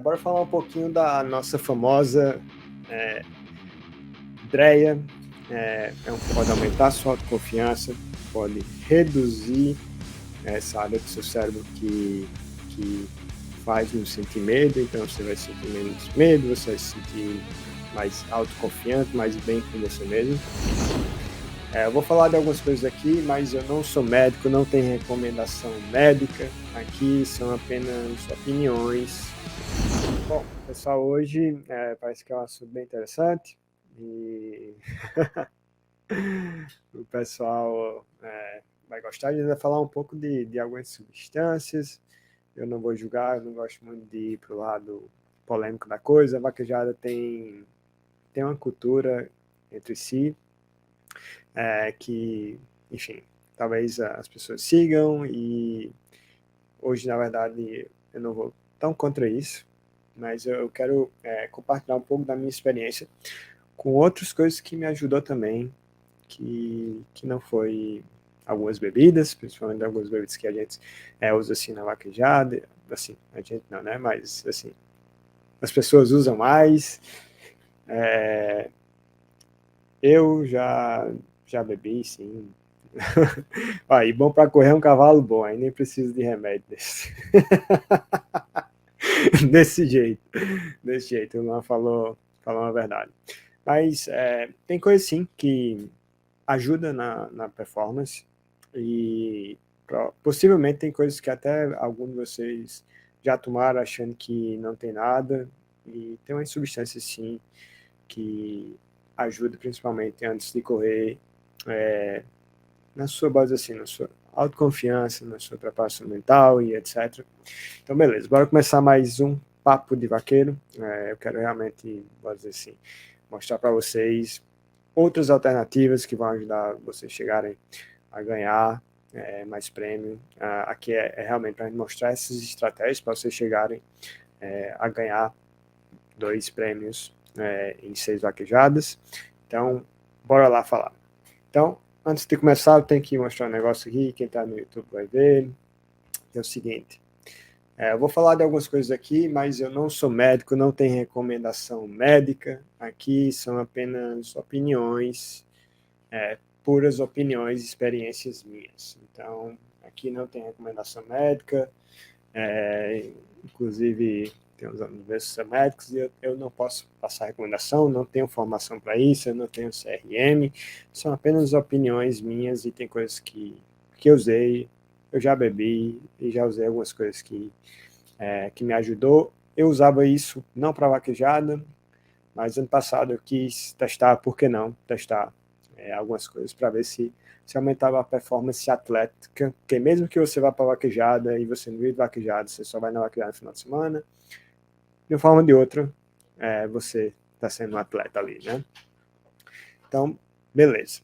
Bora falar um pouquinho da nossa famosa Dreia. Pode aumentar a sua autoconfiança, pode reduzir essa área do seu cérebro que faz nos sentir medo. Então você vai sentir menos medo, você vai se sentir mais autoconfiante, mais bem com você mesmo. Eu vou falar de algumas coisas aqui, mas eu não sou médico, não tenho recomendação médica. Aqui são apenas opiniões. Bom, pessoal, hoje parece que é um assunto bem interessante e o pessoal vai gostar. A gente vai falar um pouco de algumas substâncias. Eu não vou julgar, eu não gosto muito de ir para o lado polêmico da coisa. A vaquejada tem uma cultura entre si que, enfim, talvez as pessoas sigam e hoje, na verdade, eu não vou tão contra isso, mas eu quero compartilhar um pouco da minha experiência com outras coisas que me ajudou também, que não foi algumas bebidas, principalmente algumas bebidas que a gente usa assim na vaquejada, assim, a gente não, né, mas assim, as pessoas usam mais. Eu já bebi, sim. E bom para correr é um cavalo bom, aí nem preciso de remédio desse. desse jeito, o Luan falou uma verdade. Mas tem coisa sim que ajuda na performance e possivelmente tem coisas que até alguns de vocês já tomaram achando que não tem nada, e tem umas substâncias sim que ajuda principalmente antes de correr, na sua base assim, na sua autoconfiança, na sua preparação mental e etc. Então, beleza, bora começar mais um papo de vaqueiro. Eu quero realmente, vou dizer assim, mostrar para vocês outras alternativas que vão ajudar vocês chegarem a ganhar mais prêmio. Aqui é realmente para mostrar essas estratégias para vocês chegarem a ganhar 2 prêmios em 6 vaquejadas. Então, bora lá falar. Então, antes de começar, eu tenho que mostrar um negócio aqui, quem está no YouTube vai ver. É o seguinte, eu vou falar de algumas coisas aqui, mas eu não sou médico, não tenho recomendação médica. Aqui são apenas opiniões, puras opiniões, experiências minhas. Então, aqui não tem recomendação médica, inclusive tem uns amigos médicos e eu não posso passar recomendação, não tenho formação para isso, eu não tenho CRM, são apenas opiniões minhas e tem coisas que eu usei, eu já bebi e já usei algumas coisas que me ajudou. Eu usava isso não para vaquejada, mas ano passado eu quis testar, por que não testar algumas coisas para ver se aumentava a performance atlética, porque mesmo que você vá para a vaquejada e você não vive vaquejada, você só vai na vaquejada no final de semana, de uma forma ou de outra, você está sendo um atleta ali, né? Então, beleza.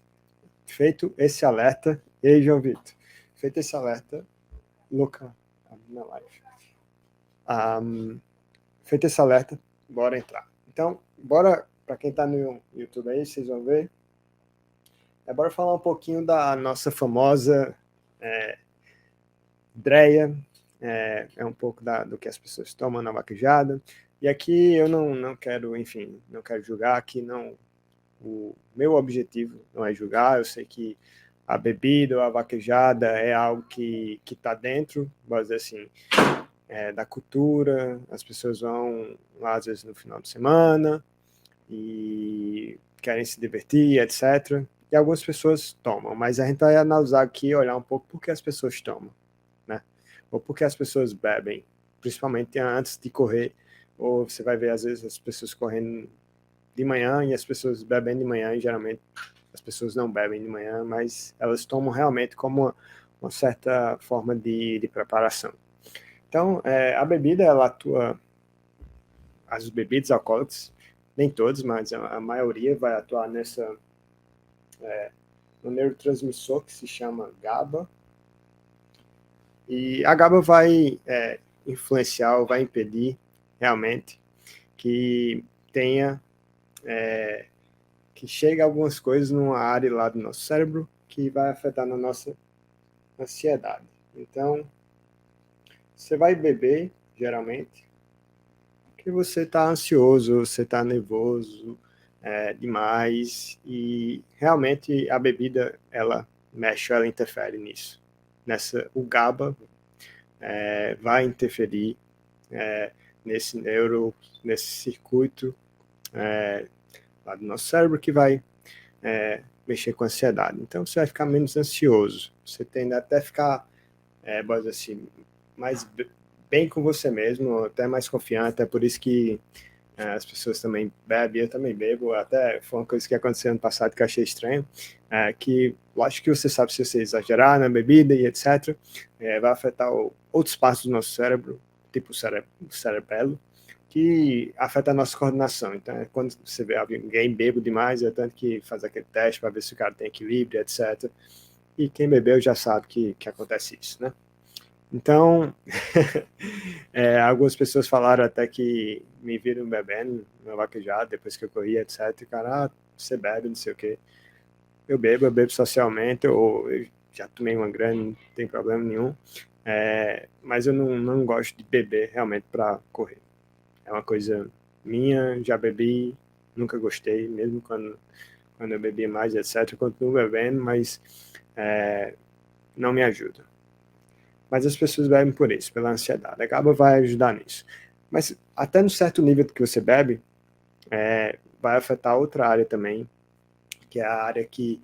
Feito esse alerta, ei, João Vitor, feito esse alerta, Luca, na live. Feito esse alerta, bora entrar. Então, bora, para quem está no YouTube aí, vocês vão ver, bora falar um pouquinho da nossa famosa Dreia, um pouco do que as pessoas tomam na vaquejada. E aqui eu não quero, enfim, não quero julgar, aqui não, o meu objetivo não é julgar, eu sei que a bebida ou a vaquejada é algo que está dentro, vamos dizer assim, da cultura, as pessoas vão lá às vezes no final de semana e querem se divertir, etc. E algumas pessoas tomam, mas a gente vai analisar aqui, olhar um pouco por que as pessoas tomam, né? Ou por que as pessoas bebem, principalmente antes de correr, ou você vai ver às vezes as pessoas correndo de manhã e as pessoas bebem de manhã, e geralmente as pessoas não bebem de manhã, mas elas tomam realmente como uma certa forma de preparação. Então, a bebida, ela atua, as bebidas alcoólicas, nem todas, mas a maioria vai atuar no neurotransmissor que se chama GABA, e a GABA vai influenciar ou vai impedir realmente que tenha, que chegue algumas coisas numa área lá do nosso cérebro que vai afetar na nossa ansiedade. Então, você vai beber, geralmente, que você está ansioso, você está nervoso demais, e realmente a bebida, ela mexe, ela interfere nisso. O GABA vai interferir nesse circuito lá do nosso cérebro que vai mexer com a ansiedade. Então você vai ficar menos ansioso, você tende até a ficar, assim, mais bem com você mesmo, até mais confiante. É por isso que as pessoas também bebem, eu também bebo. Até foi uma coisa que aconteceu ano passado que eu achei estranho, que lógico que você sabe, se você exagerar na bebida e etc, vai afetar outros partes do nosso cérebro, tipo o cerebelo, que afeta a nossa coordenação. Então, quando você vê alguém bebo demais, é tanto que faz aquele teste para ver se o cara tem equilíbrio, etc. E quem bebeu já sabe que acontece isso, né? Então, algumas pessoas falaram até que me viram bebendo no vaquejado, depois que eu corri, etc. E, cara, você bebe, não sei o quê. Eu bebo socialmente, ou eu já tomei uma grande, não tem problema nenhum. Mas eu não gosto de beber realmente para correr. É uma coisa minha, já bebi, nunca gostei, mesmo quando eu bebia mais, etc. Eu continuo bebendo, mas não me ajuda. Mas as pessoas bebem por isso, pela ansiedade. A GABA vai ajudar nisso. Mas até no certo nível que você bebe, vai afetar outra área também, que é a área que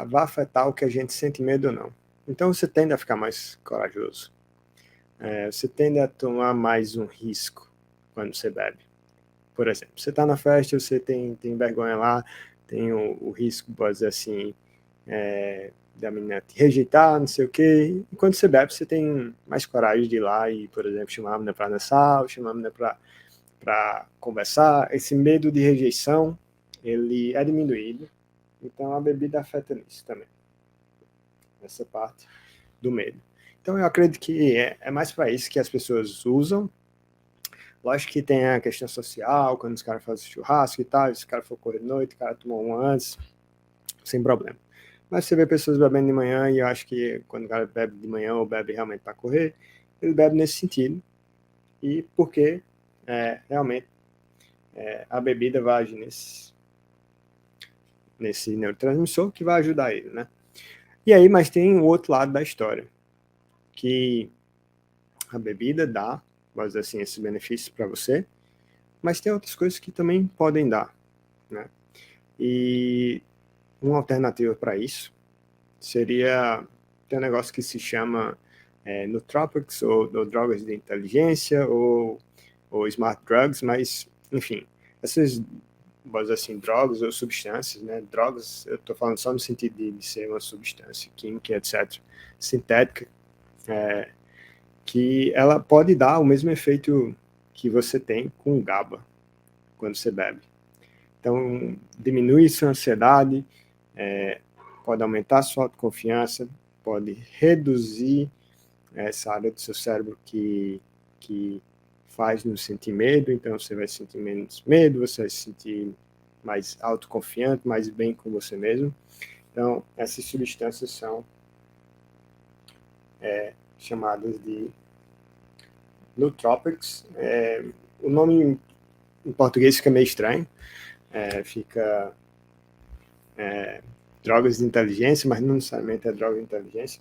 vai afetar o que a gente sente medo ou não. Então você tende a ficar mais corajoso. Você tende a tomar mais um risco quando você bebe. Por exemplo, você está na festa, você tem vergonha lá, tem o risco, pode dizer assim, da menina te rejeitar, não sei o quê. E quando você bebe, você tem mais coragem de ir lá e, por exemplo, chamar a menina para dançar, ou chamar a menina para conversar. Esse medo de rejeição, ele é diminuído. Então a bebida afeta nisso também, nessa parte do medo. Então eu acredito que é mais para isso que as pessoas usam. Lógico que tem a questão social, quando os caras fazem churrasco e tal, se o cara for correr de noite, o cara tomou um antes, sem problema. Mas você vê pessoas bebendo de manhã, e eu acho que quando o cara bebe de manhã ou bebe realmente para correr, ele bebe nesse sentido. E porque realmente a bebida vai agir nesse neurotransmissor que vai ajudar ele, né? E aí, mas tem o outro lado da história, que a bebida dá, vamos dizer assim, esses benefícios para você, mas tem outras coisas que também podem dar, né? E uma alternativa para isso seria ter um negócio que se chama nootropics, ou drogas de inteligência, ou smart drugs, mas, enfim, essas, vamos dizer assim, drogas ou substâncias, né? Drogas, eu estou falando só no sentido de ser uma substância química, etc., sintética, que ela pode dar o mesmo efeito que você tem com o GABA quando você bebe. Então, diminui sua ansiedade, pode aumentar a sua autoconfiança, pode reduzir essa área do seu cérebro que faz nos sentir medo. Então você vai sentir menos medo, você vai se sentir mais autoconfiante, mais bem com você mesmo. Então essas substâncias são chamadas de nootropics. O nome em português fica meio estranho, fica drogas de inteligência, mas não necessariamente é droga de inteligência.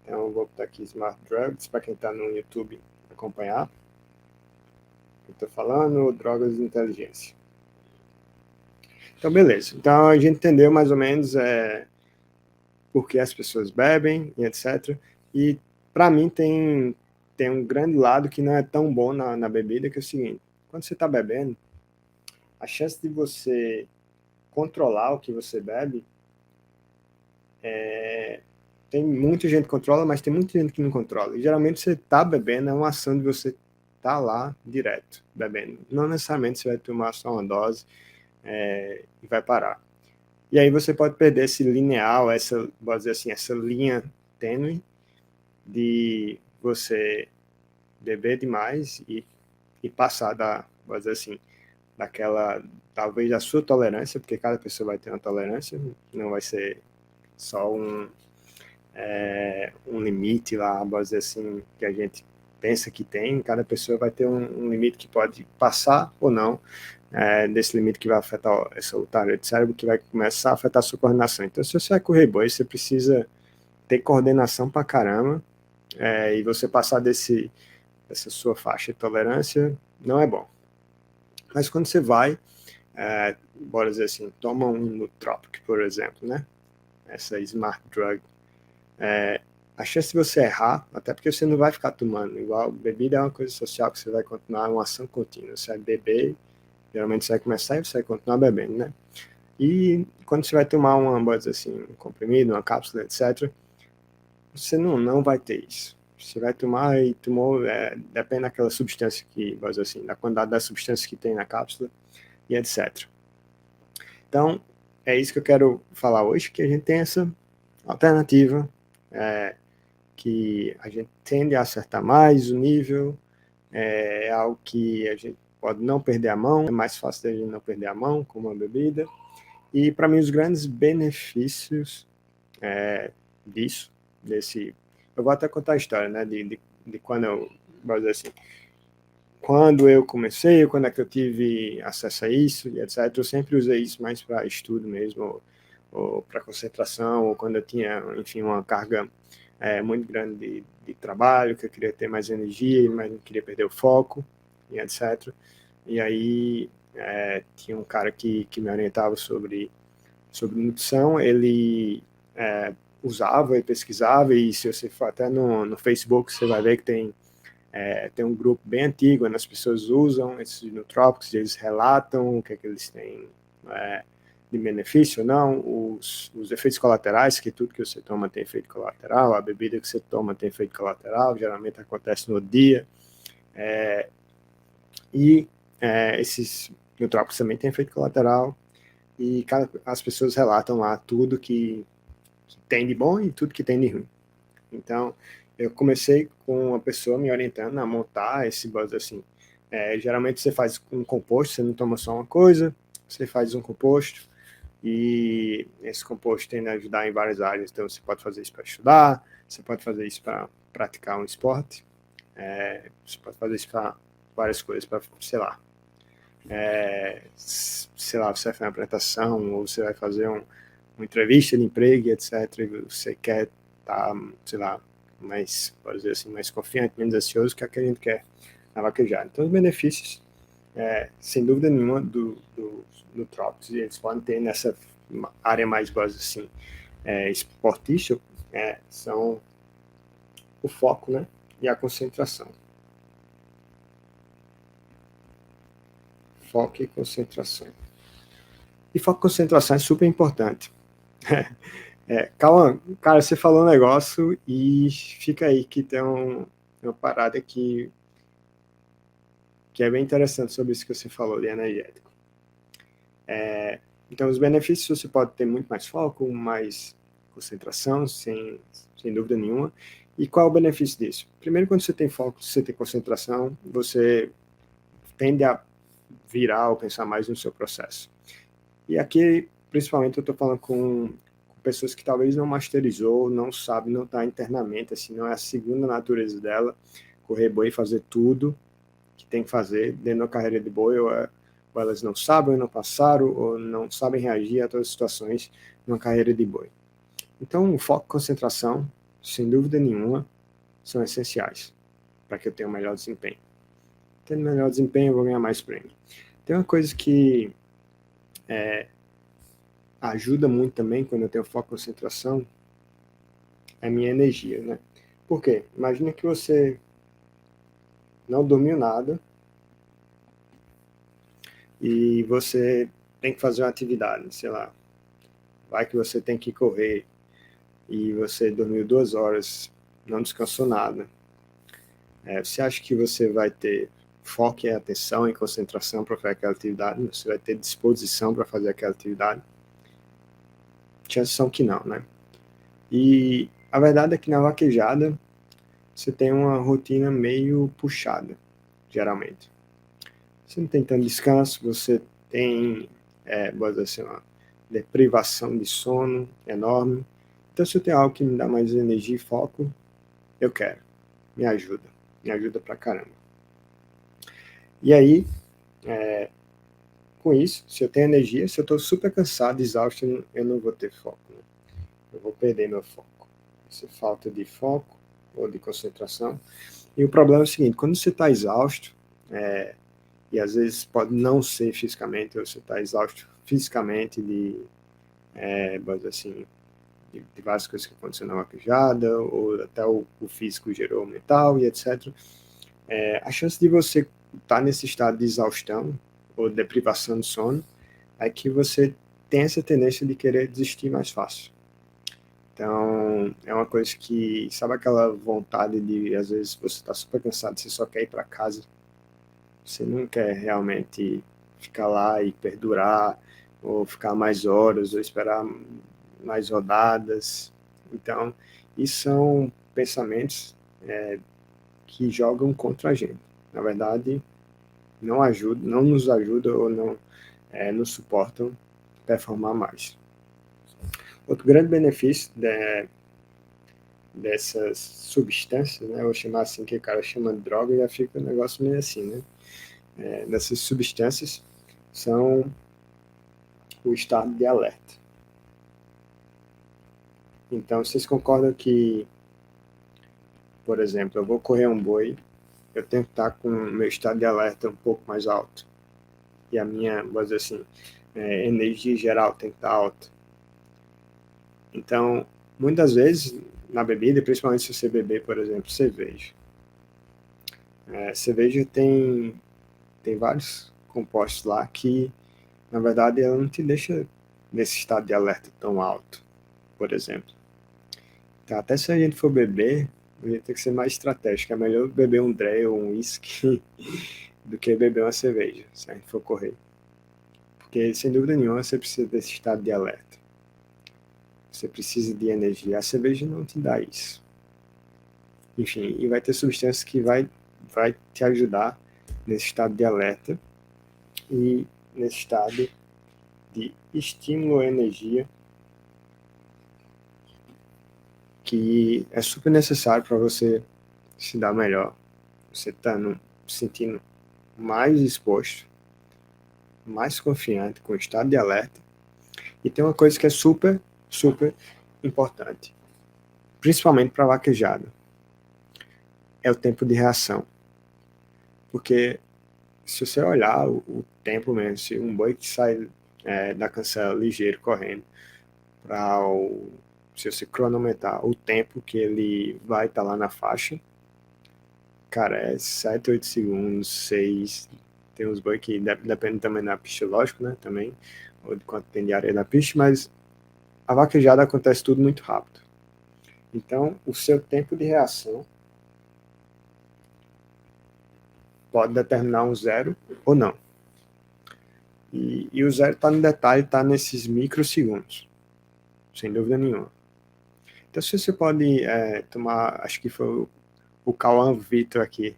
Então eu vou botar aqui Smart Drugs para quem está no YouTube acompanhar. Eu estou falando drogas de inteligência. Então beleza. Então a gente entendeu mais ou menos por que as pessoas bebem e etc. E para mim tem um grande lado que não é tão bom na bebida, que é o seguinte: quando você está bebendo, a chance de você controlar o que você bebe tem muita gente que controla, mas tem muita gente que não controla. E geralmente você está bebendo, é uma ação de você estar lá direto bebendo. Não necessariamente você vai tomar só uma dose e vai parar. E aí você pode perder esse lineal, vamos dizer assim, essa linha tênue de você beber demais e passar vamos dizer assim, daquela, talvez da sua tolerância, porque cada pessoa vai ter uma tolerância, não vai ser só um limite lá, vamos dizer assim, que a gente pensa que tem, cada pessoa vai ter um limite que pode passar ou não, desse limite que vai afetar essa tarefa de cérebro, que vai começar a afetar a sua coordenação. Então, se você vai correr boi, você precisa ter coordenação pra caramba, e você passar dessa sua faixa de tolerância não é bom. Mas quando você vai, bora dizer assim, toma um nootropic, por exemplo, né? Essa smart drug, a chance de você errar, até porque você não vai ficar tomando, igual bebida é uma coisa social que você vai continuar, uma ação contínua, você vai beber, geralmente você vai começar e você vai continuar bebendo, né? E quando você vai tomar bora dizer assim, um comprimido, uma cápsula, etc., você não vai ter isso. Você vai tomar e tomou, depende daquela substância que, vamos dizer assim, da quantidade da substância que tem na cápsula e etc. Então, é isso que eu quero falar hoje, que a gente tem essa alternativa, que a gente tende a acertar mais o nível, é algo que a gente pode não perder a mão, é mais fácil da gente não perder a mão com uma bebida. E para mim os grandes benefícios eu vou até contar a história, né, de quando eu, vou dizer assim, quando eu comecei, quando é que eu tive acesso a isso, e etc. Eu sempre usei isso mais para estudo mesmo, ou para concentração, ou quando eu tinha, enfim, uma carga muito grande de trabalho, que eu queria ter mais energia, mas não queria perder o foco, e etc. E aí tinha um cara que me orientava sobre nutrição, ele usava e pesquisava, e se você for até no Facebook, você vai ver que tem um grupo bem antigo, onde as pessoas usam esses nootrópicos, eles relatam o que é que eles têm de benefício ou não, os efeitos colaterais, que tudo que você toma tem efeito colateral, a bebida que você toma tem efeito colateral, geralmente acontece no dia, esses nootrópicos também têm efeito colateral, e as pessoas relatam lá tudo que tem de bom e tudo que tem de ruim. Então, eu comecei com uma pessoa me orientando a montar esse buzz assim. Geralmente você faz um composto, você não toma só uma coisa, você faz um composto, e esse composto tende a ajudar em várias áreas. Então, você pode fazer isso para estudar, você pode fazer isso para praticar um esporte, você pode fazer isso para várias coisas, para, sei lá, você vai fazer uma apresentação, ou você vai fazer uma entrevista de emprego, etc. E você quer estar, sei lá, mais, pode dizer assim, mais confiante, menos ansioso, que é o que a gente quer na vaquejada. Então, os benefícios, sem dúvida nenhuma, do nootropics, eles podem ter nessa área mais, base assim, esportista, são o foco, né, e a concentração. Foco e concentração. E foco e concentração é super importante. Calma, cara, você falou um negócio e fica aí que tem uma parada que é bem interessante sobre isso que você falou de energético. Então, os benefícios, você pode ter muito mais foco, mais concentração, sem dúvida nenhuma. E qual é o benefício disso? Primeiro, quando você tem foco, você tem concentração, você tende a virar ou pensar mais no seu processo. E aqui, principalmente, eu estou falando com pessoas que talvez não masterizou, não sabe, não está internamente, assim, não é a segunda natureza dela, correr boi e fazer tudo que tem que fazer dentro da carreira de boi, ou elas não sabem, ou não passaram, ou não sabem reagir a todas as situações numa carreira de boi. Então, o foco e concentração, sem dúvida nenhuma, são essenciais para que eu tenha um melhor desempenho. Tendo melhor desempenho, eu vou ganhar mais prêmio. Tem uma coisa que ajuda muito também quando eu tenho foco e concentração, é a minha energia, né? Por quê? Imagina que você não dormiu nada e você tem que fazer uma atividade, sei lá, vai que você tem que correr e você dormiu 2 horas, não descansou nada. Você acha que você vai ter foco e atenção e concentração para fazer aquela atividade? Você vai ter disposição para fazer aquela atividade? Chances são que não, né? E a verdade é que na vaquejada você tem uma rotina meio puxada, geralmente. Você não tem tanto descanso, você tem, pode dizer assim, uma deprivação de sono enorme. Então, se eu tenho algo que me dá mais energia e foco, eu quero, me ajuda. Me ajuda pra caramba. E aí, com isso, se eu tenho energia, se eu estou super cansado, exausto, eu não vou ter foco, né? Eu vou perder meu foco. Isso é falta de foco ou de concentração. E o problema é o seguinte, quando você está exausto, e às vezes pode não ser fisicamente, ou você está exausto fisicamente vamos dizer assim, de várias coisas que aconteceram na vaquejada, ou até o físico gerou o mental e etc. A chance de você estar nesse estado de exaustão ou deprivação de sono é que você tem essa tendência de querer desistir mais fácil. Então, é uma coisa que, sabe aquela vontade de, às vezes, você está super cansado, você só quer ir para casa, você não quer realmente ficar lá e perdurar, ou ficar mais horas, ou esperar mais rodadas. Então, isso são pensamentos que jogam contra a gente. Na verdade, não nos ajudam ou não nos suportam performar mais. Outro grande benefício dessas substâncias, né, eu vou chamar assim, que o cara chama de droga e já fica um negócio meio assim, né? Dessas substâncias são o estado de alerta. Então, vocês concordam que, por exemplo, eu vou correr um boi, eu tenho que estar com o meu estado de alerta um pouco mais alto. E a minha, vamos dizer assim, energia geral tem que estar alta. Então, muitas vezes, na bebida, principalmente se você beber, por exemplo, cerveja. Cerveja tem vários compostos lá que, na verdade, ela não te deixa nesse estado de alerta tão alto, por exemplo. Então, até se a gente for beber, a gente tem que ser mais estratégico. É melhor beber um Dre ou um whisky do que beber uma cerveja, se a gente for correr. Porque, sem dúvida nenhuma, você precisa desse estado de alerta. Você precisa de energia. A cerveja não te dá isso. Enfim, e vai ter substâncias que vai te ajudar nesse estado de alerta e nesse estado de estímulo à energia que é super necessário para você se dar melhor. Você está sentindo mais exposto, mais confiante, com o estado de alerta. E tem uma coisa que é super, super importante, principalmente para vaquejada, é o tempo de reação. Porque se você olhar o tempo mesmo, se um boi que sai da cancela ligeiro correndo, se você cronometrar o tempo que ele vai estar lá na faixa, cara, é 7, 8 segundos, 6. Tem uns boi que depende também da pista, lógico, né? Também, ou de quanto tem de areia na pista, mas a vaquejada acontece tudo muito rápido. Então, o seu tempo de reação pode determinar um zero ou não. E o zero está no detalhe, está nesses microsegundos, sem dúvida nenhuma. Então, se você pode tomar, acho que foi o Cauã Vitor aqui.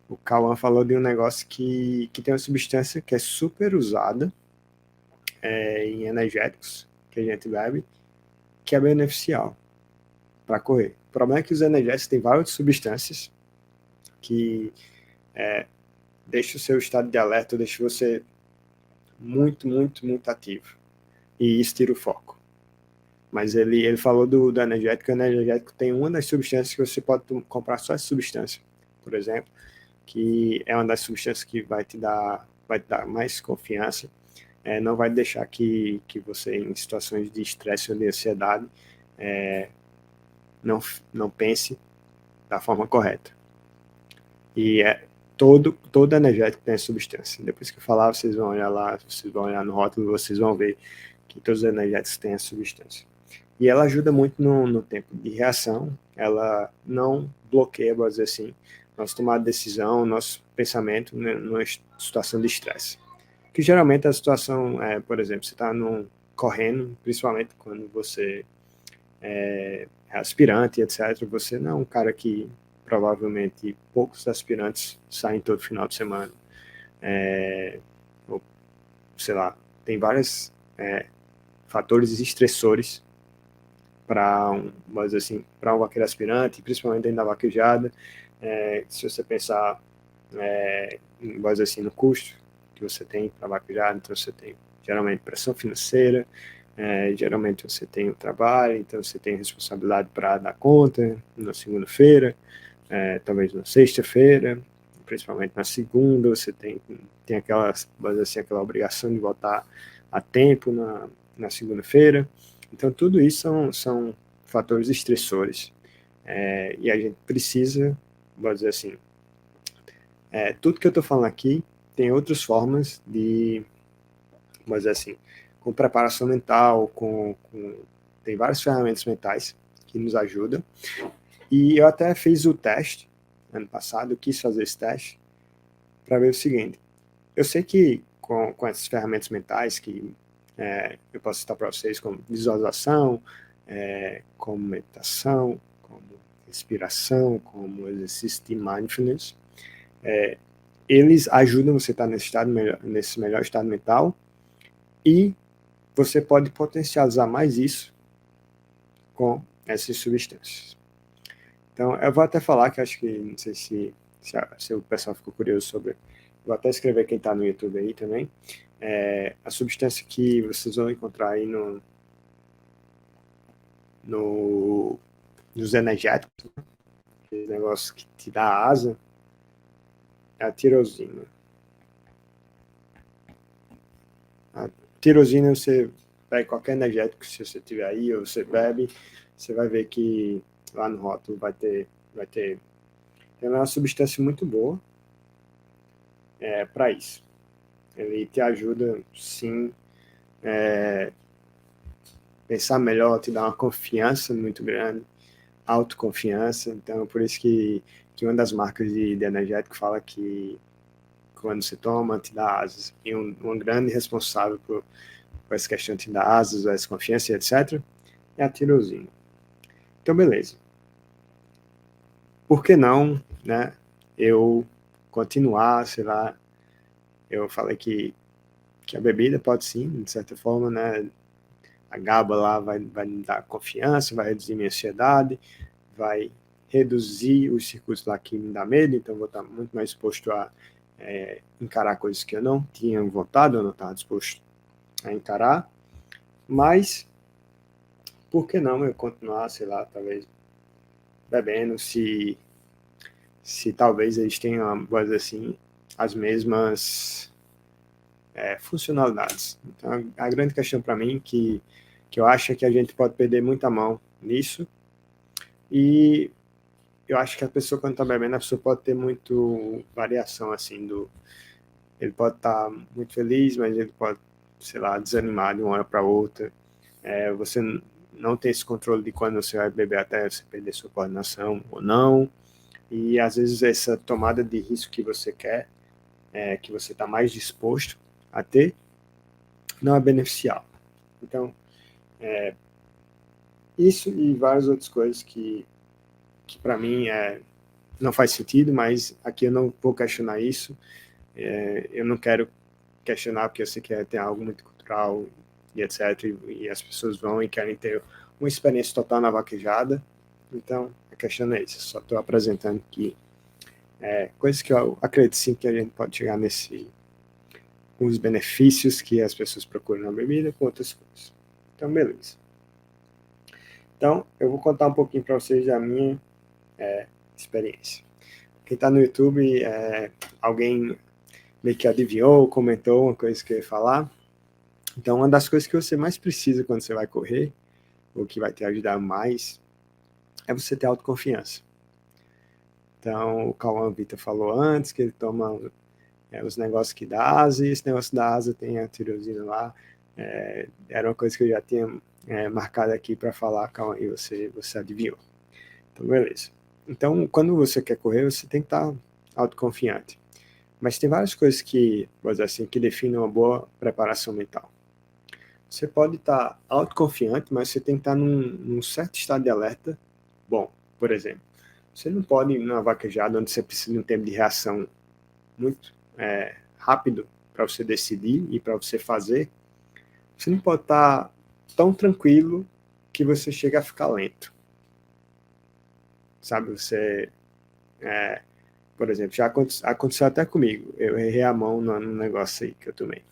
O Cauã falou de um negócio que tem uma substância que é super usada em energéticos que a gente bebe, que é beneficial para correr. O problema é que os energéticos têm várias substâncias que deixam o seu estado de alerta, deixam você muito, muito, muito ativo. E isso tira o foco. Mas ele falou do energético. O energético tem uma das substâncias que você pode comprar só essa substância, por exemplo, que é uma das substâncias que vai te dar mais confiança, não vai deixar que você, em situações de estresse ou de ansiedade, não pense da forma correta. E todo energético tem substância. Depois que eu falar, vocês vão olhar lá, vocês vão olhar no rótulo, vocês vão ver que todos os energéticos têm a substância. E ela ajuda muito no tempo de reação, ela não bloqueia, vamos dizer assim, nossa tomada de decisão, nosso pensamento numa situação de estresse. Que geralmente a situação por exemplo, você está correndo, principalmente quando você é aspirante, etc. Você não é um cara que provavelmente poucos aspirantes saem todo final de semana. Ou, sei lá, tem vários fatores estressores para um vaqueiro aspirante, principalmente dentro da vaquejada. Se você pensar, vamos dizer assim, no custo que você tem para vaquejar, então você tem geralmente pressão financeira, geralmente você tem o trabalho, então você tem responsabilidade para dar conta na segunda-feira, talvez na sexta-feira, principalmente na segunda, você tem aquela, assim, aquela obrigação de voltar a tempo na segunda-feira. Então, tudo isso são fatores estressores. E a gente precisa, vou dizer assim, tudo que eu estou falando aqui tem outras formas de, vou dizer assim, com preparação mental, tem várias ferramentas mentais que nos ajudam. E eu até fiz o teste ano passado, eu quis fazer esse teste para ver o seguinte. Eu sei que com essas ferramentas mentais que eu posso citar para vocês, como visualização, como meditação, como respiração, como exercício de mindfulness, eles ajudam você a estar nesse melhor estado mental, e você pode potencializar mais isso com essas substâncias. Então, eu vou até falar, que acho que, não sei se o pessoal ficou curioso sobre, vou até escrever quem está no YouTube aí também, a substância que vocês vão encontrar aí nos energéticos, aquele negócio que te dá asa, é a tirosina. A tirosina, você pega qualquer energético, se você tiver aí, ou você bebe, você vai ver que lá no rótulo vai ter. Ela é uma substância muito boa para isso. Ele te ajuda, sim, pensar melhor, te dá uma confiança muito grande, autoconfiança. Então, por isso que uma das marcas de energético fala que quando você toma, te dá asas. E um grande responsável por essa questão de te dar asas, essa confiança e etc., é a tirosina. Então, beleza. Por que não, né, eu continuar, sei lá, eu falei que a bebida pode sim, de certa forma, né, a GABA lá vai me dar confiança, vai reduzir minha ansiedade, vai reduzir os circuitos lá que me dá medo, então eu vou estar muito mais disposto a encarar coisas que eu não tinha vontade, eu não estava disposto a encarar, mas por que não eu continuar, sei lá, talvez bebendo, se talvez eles tenham, vamos dizer assim, as mesmas funcionalidades. Então, a grande questão para mim que eu acho é que a gente pode perder muita mão nisso, e eu acho que a pessoa, quando está bebendo, a pessoa pode ter muito variação, assim, ele pode estar muito feliz, mas ele pode, sei lá, desanimar de uma hora para outra. Você não tem esse controle de quando você vai beber até você perder sua coordenação ou não, e às vezes essa tomada de risco que você quer, que você está mais disposto a ter, não é beneficial. Então, isso e várias outras coisas que para mim não faz sentido, mas aqui eu não vou questionar isso. Eu não quero questionar, porque eu sei que tem algo muito cultural e etc. E as pessoas vão e querem ter uma experiência total na vaquejada. Então, a questão é isso. Só estou apresentando aqui coisas que eu acredito sim que a gente pode chegar com os benefícios que as pessoas procuram na bebida, com outras coisas. Então, beleza. Então, eu vou contar um pouquinho para vocês da minha experiência. Quem está no YouTube, alguém meio que adivinhou, comentou uma coisa que eu ia falar. Então, uma das coisas que você mais precisa quando você vai correr, ou que vai te ajudar mais, é você ter autoconfiança. Então, o Cauã Vitor falou antes que ele toma os negócios que dá asa, e esse negócio da asa tem a tirosina lá. Era uma coisa que eu já tinha marcado aqui para falar, Cauã, e você adivinhou. Então, beleza. Então, quando você quer correr, você tem que estar autoconfiante. Mas tem várias coisas que, vou dizer assim, que definem uma boa preparação mental. Você pode estar autoconfiante, mas você tem que estar num certo estado de alerta bom. Por exemplo, você não pode ir numa vaquejada onde você precisa de um tempo de reação muito rápido para você decidir e para você fazer. Você não pode estar tão tranquilo que você chega a ficar lento. Sabe, Por exemplo, já aconteceu até comigo. Eu errei a mão no negócio aí que eu tomei.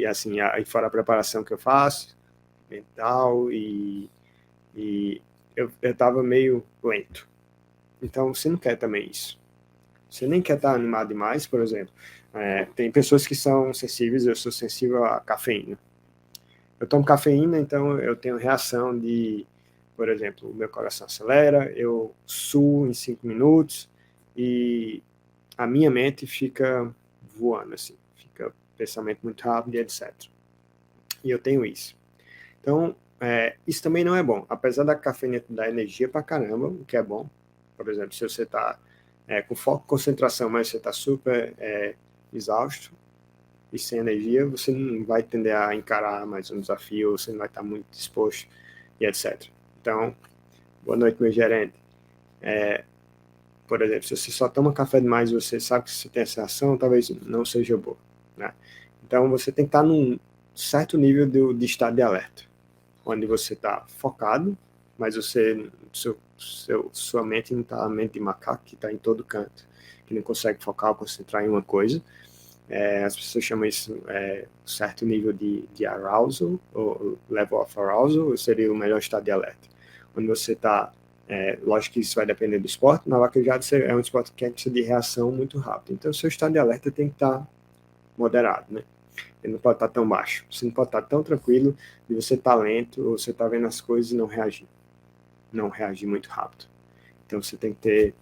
Assim, aí fora a preparação que eu faço, mental, eu estava meio lento. Então, você não quer também isso. Você nem quer estar animado demais, por exemplo. Tem pessoas que são sensíveis, eu sou sensível à cafeína. Eu tomo cafeína, então eu tenho reação de, por exemplo, o meu coração acelera, eu suo em 5 minutos e a minha mente fica voando, assim, fica pensamento muito rápido e etc. E eu tenho isso. Então, isso também não é bom. Apesar da cafeína dar energia pra caramba, o que é bom. Por exemplo, se você está com foco e concentração, mas você está super exausto e sem energia, você não vai tender a encarar mais um desafio, você não vai estar muito disposto e etc. Então, boa noite, meu gerente. Por exemplo, se você só toma café demais e você sabe que você tem essa ação, talvez não seja boa, né? Então, você tem que estar num certo nível de estado de alerta, onde você está focado, mas sua mente não está a mente de macaco, que está em todo canto, que não consegue focar ou concentrar em uma coisa. As pessoas chamam isso certo nível de arousal, ou level of arousal, seria o melhor estado de alerta. Onde você está, lógico que isso vai depender do esporte, na vaquejada é um esporte que precisa de reação muito rápida. Então, o seu estado de alerta tem que estar moderado, né? Ele não pode estar tão baixo. Você não pode estar tão tranquilo de você estar lento, ou você estar vendo as coisas e não reagir. Não reagir muito rápido. Então, você tem que ter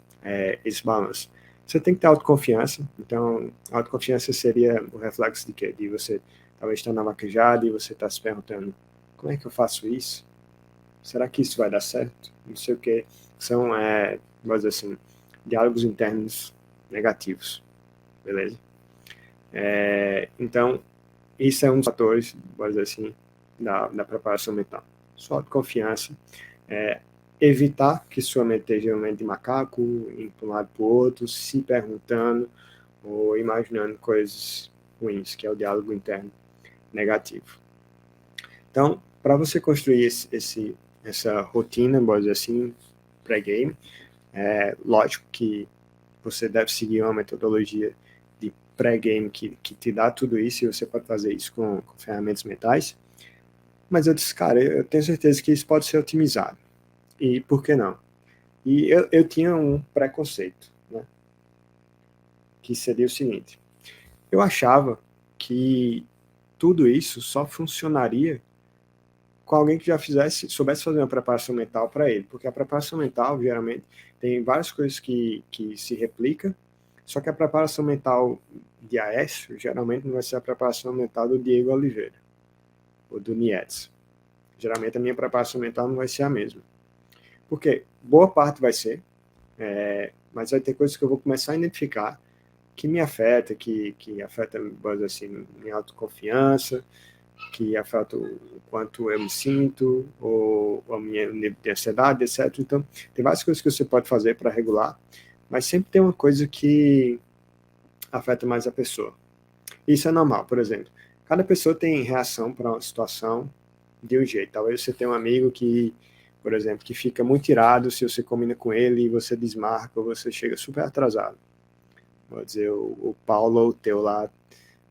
esse balanço. Você tem que ter autoconfiança. Então, autoconfiança seria o reflexo de quê? De você talvez estar na vaquejada e você está se perguntando, como é que eu faço isso? Será que isso vai dar certo? Não sei o quê. São, vamos dizer assim, diálogos internos negativos. Beleza? Então, isso é um dos fatores, vamos dizer assim, da preparação mental. Sua autoconfiança, evitar que sua mente esteja uma mente de macaco, indo para um lado para o outro, se perguntando ou imaginando coisas ruins, que é o diálogo interno negativo. Então, para você construir essa rotina, vamos dizer assim, pré-game, lógico que você deve seguir uma metodologia de pré-game que te dá tudo isso, e você pode fazer isso com ferramentas mentais. Mas eu disse, cara, eu tenho certeza que isso pode ser otimizado. E por que não? E eu tinha um preconceito, né? Que seria o seguinte: eu achava que tudo isso só funcionaria com alguém que já soubesse fazer uma preparação mental para ele, porque a preparação mental, geralmente, tem várias coisas que se replicam, só que a preparação mental de Aécio, geralmente não vai ser a preparação mental do Diego Oliveira, ou do Nietzsche. Geralmente a minha preparação mental não vai ser a mesma. Porque boa parte vai ser, mas vai ter coisas que eu vou começar a identificar que me afeta, que afeta, assim, minha autoconfiança, que afeta o quanto eu me sinto, ou a minha nível de ansiedade, etc. Então, tem várias coisas que você pode fazer para regular, mas sempre tem uma coisa que afeta mais a pessoa. Isso é normal, por exemplo. Cada pessoa tem reação para uma situação de um jeito. Talvez você tenha um amigo que, por exemplo, que fica muito irado se você combina com ele e você desmarca ou você chega super atrasado. Vou dizer, o Paulo, o teu lá,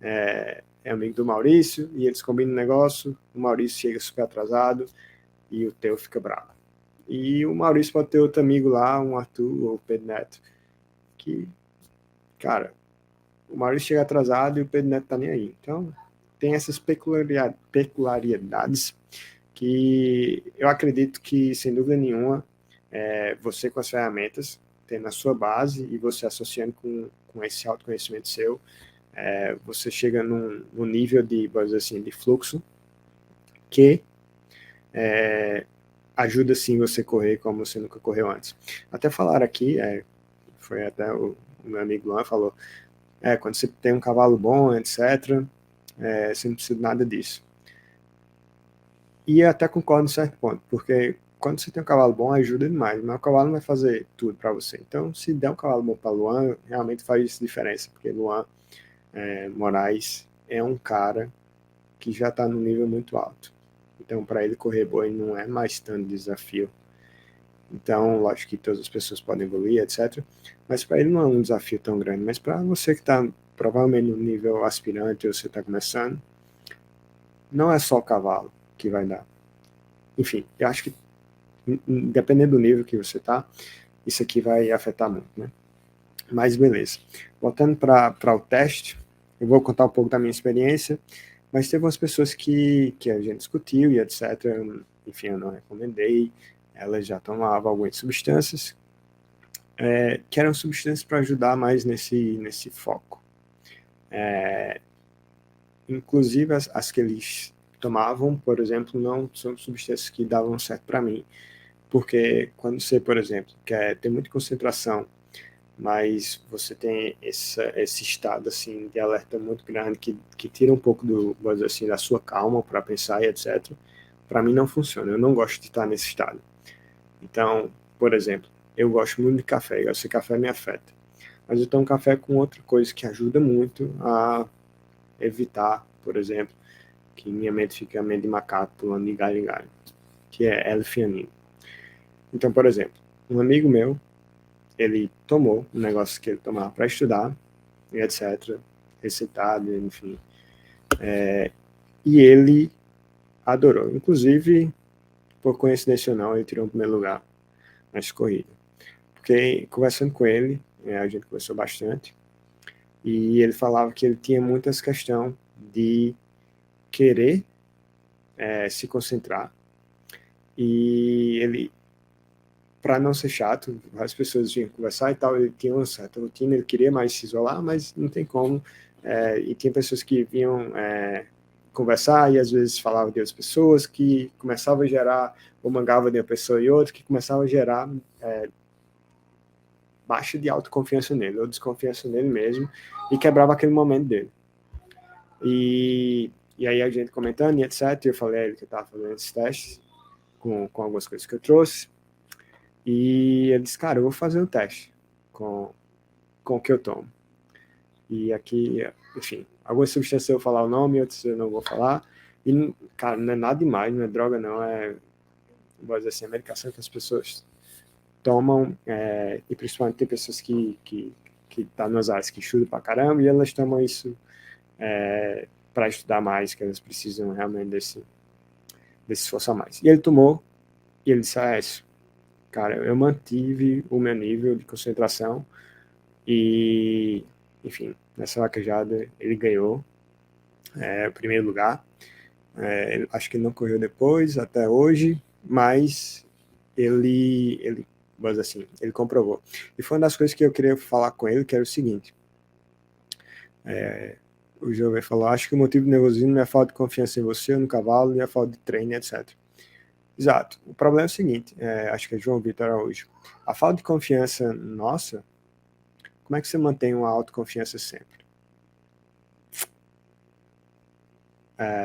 é amigo do Maurício e eles combinam um negócio, o Maurício chega super atrasado e o teu fica bravo. E o Maurício pode ter outro amigo lá, um Arthur ou o Pedro Neto, que, cara, o Maurício chega atrasado e o Pedro Neto tá nem aí. Então, tem essas peculiaridades que eu acredito que, sem dúvida nenhuma, você com as ferramentas, tendo a sua base e você associando com esse autoconhecimento seu, você chega num nível de, vamos dizer assim, de fluxo que ajuda sim você correr como você nunca correu antes. Até falaram aqui, foi até o meu amigo Luan falou, quando você tem um cavalo bom, etc., você não precisa de nada disso. E eu até concordo em certo ponto, porque quando você tem um cavalo bom, ajuda demais, mas o cavalo não vai fazer tudo para você. Então, se der um cavalo bom para Luan, realmente faz diferença, porque Luan Moraes é um cara que já está no nível muito alto. Então, para ele correr boi não é mais tanto desafio. Então, lógico que todas as pessoas podem evoluir, etc. Mas para ele não é um desafio tão grande. Mas para você que está provavelmente no nível aspirante ou você está começando, não é só o cavalo que vai dar. Enfim, eu acho que, dependendo do nível que você está, isso aqui vai afetar muito, né? Mas beleza. Voltando para o teste, eu vou contar um pouco da minha experiência, mas teve umas pessoas que a gente discutiu e etc. Enfim, eu não recomendei. Elas já tomavam algumas substâncias, que eram substâncias para ajudar mais nesse foco. Inclusive, as que eles tomavam, por exemplo, não são substâncias que davam certo para mim, porque quando você, por exemplo, quer ter muita concentração, mas você tem esse estado assim de alerta muito grande que tira um pouco vamos dizer assim, da sua calma para pensar e etc. Para mim não funciona. Eu não gosto de estar nesse estado. Então, por exemplo, eu gosto muito de café. Esse café me afeta. Mas eu tomo café com outra coisa que ajuda muito a evitar, por exemplo, que minha mente fique a mente de macaco pulando de galho em galho, que é L-theanina. Então, por exemplo, um amigo meu, ele tomou um negócio que ele tomava para estudar, e etc., recitado, enfim. E ele adorou. Inclusive, por coincidência ou não, ele tirou o primeiro lugar nessa corrida. Porque, conversando com ele, a gente conversou bastante, e ele falava que ele tinha muitas questões de querer se concentrar, e ele, para não ser chato, as pessoas vinham conversar e tal, ele tinha uma certa rotina, ele queria mais se isolar, mas não tem como, e tinha pessoas que vinham conversar e às vezes falavam de outras pessoas, que começava a gerar, ou mangava de uma pessoa e outra, que começava a gerar baixa de autoconfiança nele, ou desconfiança nele mesmo, e quebrava aquele momento dele. E aí a gente comentando e etc, eu falei a ele que eu estava fazendo esses testes, com algumas coisas que eu trouxe, e ele disse, cara, eu vou fazer um teste com o que eu tomo. E aqui, enfim, algumas substâncias eu vou falar o nome, outras eu não vou falar. E, cara, não é nada demais, não é droga não, vou dizer assim, a medicação que as pessoas tomam, e principalmente tem pessoas que tá nas áreas que estudam pra caramba, e elas tomam isso para estudar mais, que elas precisam realmente desse esforço a mais. E ele tomou, e ele disse, isso, cara, eu mantive o meu nível de concentração, e, enfim, nessa vaquejada ele ganhou o primeiro lugar. Acho que ele não correu depois, até hoje, mas ele mas assim, ele comprovou. E foi uma das coisas que eu queria falar com ele, que era o seguinte. O Jovem falou, acho que o motivo do nervosismo não é a falta de confiança em você, ou no cavalo, nem a falta de treino, etc. Exato. O problema é o seguinte, acho que é João Vitor Araújo. A falta de confiança nossa, como é que você mantém uma autoconfiança sempre?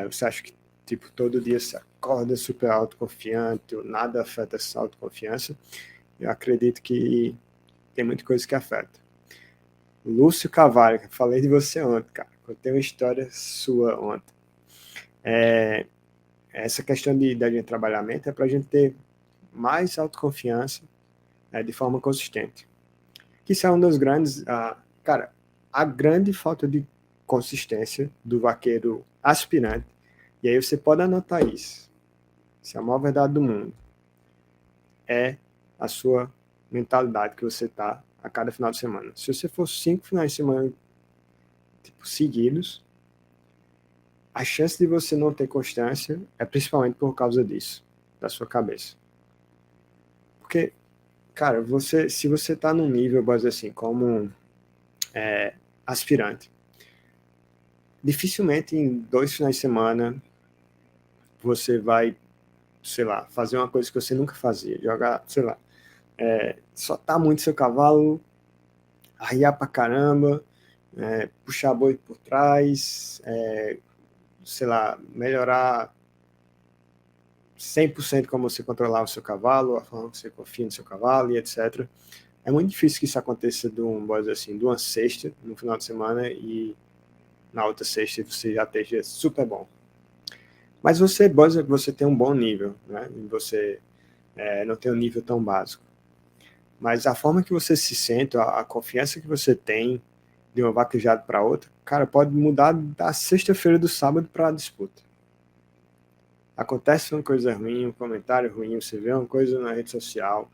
Você acha que tipo, todo dia você acorda super autoconfiante, ou nada afeta essa autoconfiança? Eu acredito que tem muita coisa que afeta. Lúcio Cavalho, falei de você ontem, cara. Contei uma história sua ontem. Essa questão da gente trabalhar a mente é para a gente ter mais autoconfiança de forma consistente. Que isso é um dos grandes... cara, a grande falta de consistência do vaqueiro aspirante, e aí você pode anotar isso, isso é a maior verdade do mundo, é a sua mentalidade que você tá a cada final de semana. Se você for 5 finais de semana tipo, seguidos, a chance de você não ter constância é principalmente por causa disso, da sua cabeça. Porque, cara, se você tá num nível, vamos dizer assim, como aspirante, dificilmente em 2 finais de semana você vai, sei lá, fazer uma coisa que você nunca fazia, jogar, sei lá, soltar muito seu cavalo, arriar pra caramba, puxar boi por trás, sei lá, melhorar 100% como você controlar o seu cavalo, a forma que você confia no seu cavalo e etc. É muito difícil que isso aconteça de uma sexta no final de semana e na outra sexta você já esteja super bom. Mas você tem um bom nível, né? Você não tem um nível tão básico. Mas a forma que você se sente, a confiança que você tem de uma vaquejada para outra, cara, pode mudar da sexta-feira do sábado para a disputa. Acontece uma coisa ruim, um comentário ruim, você vê uma coisa na rede social,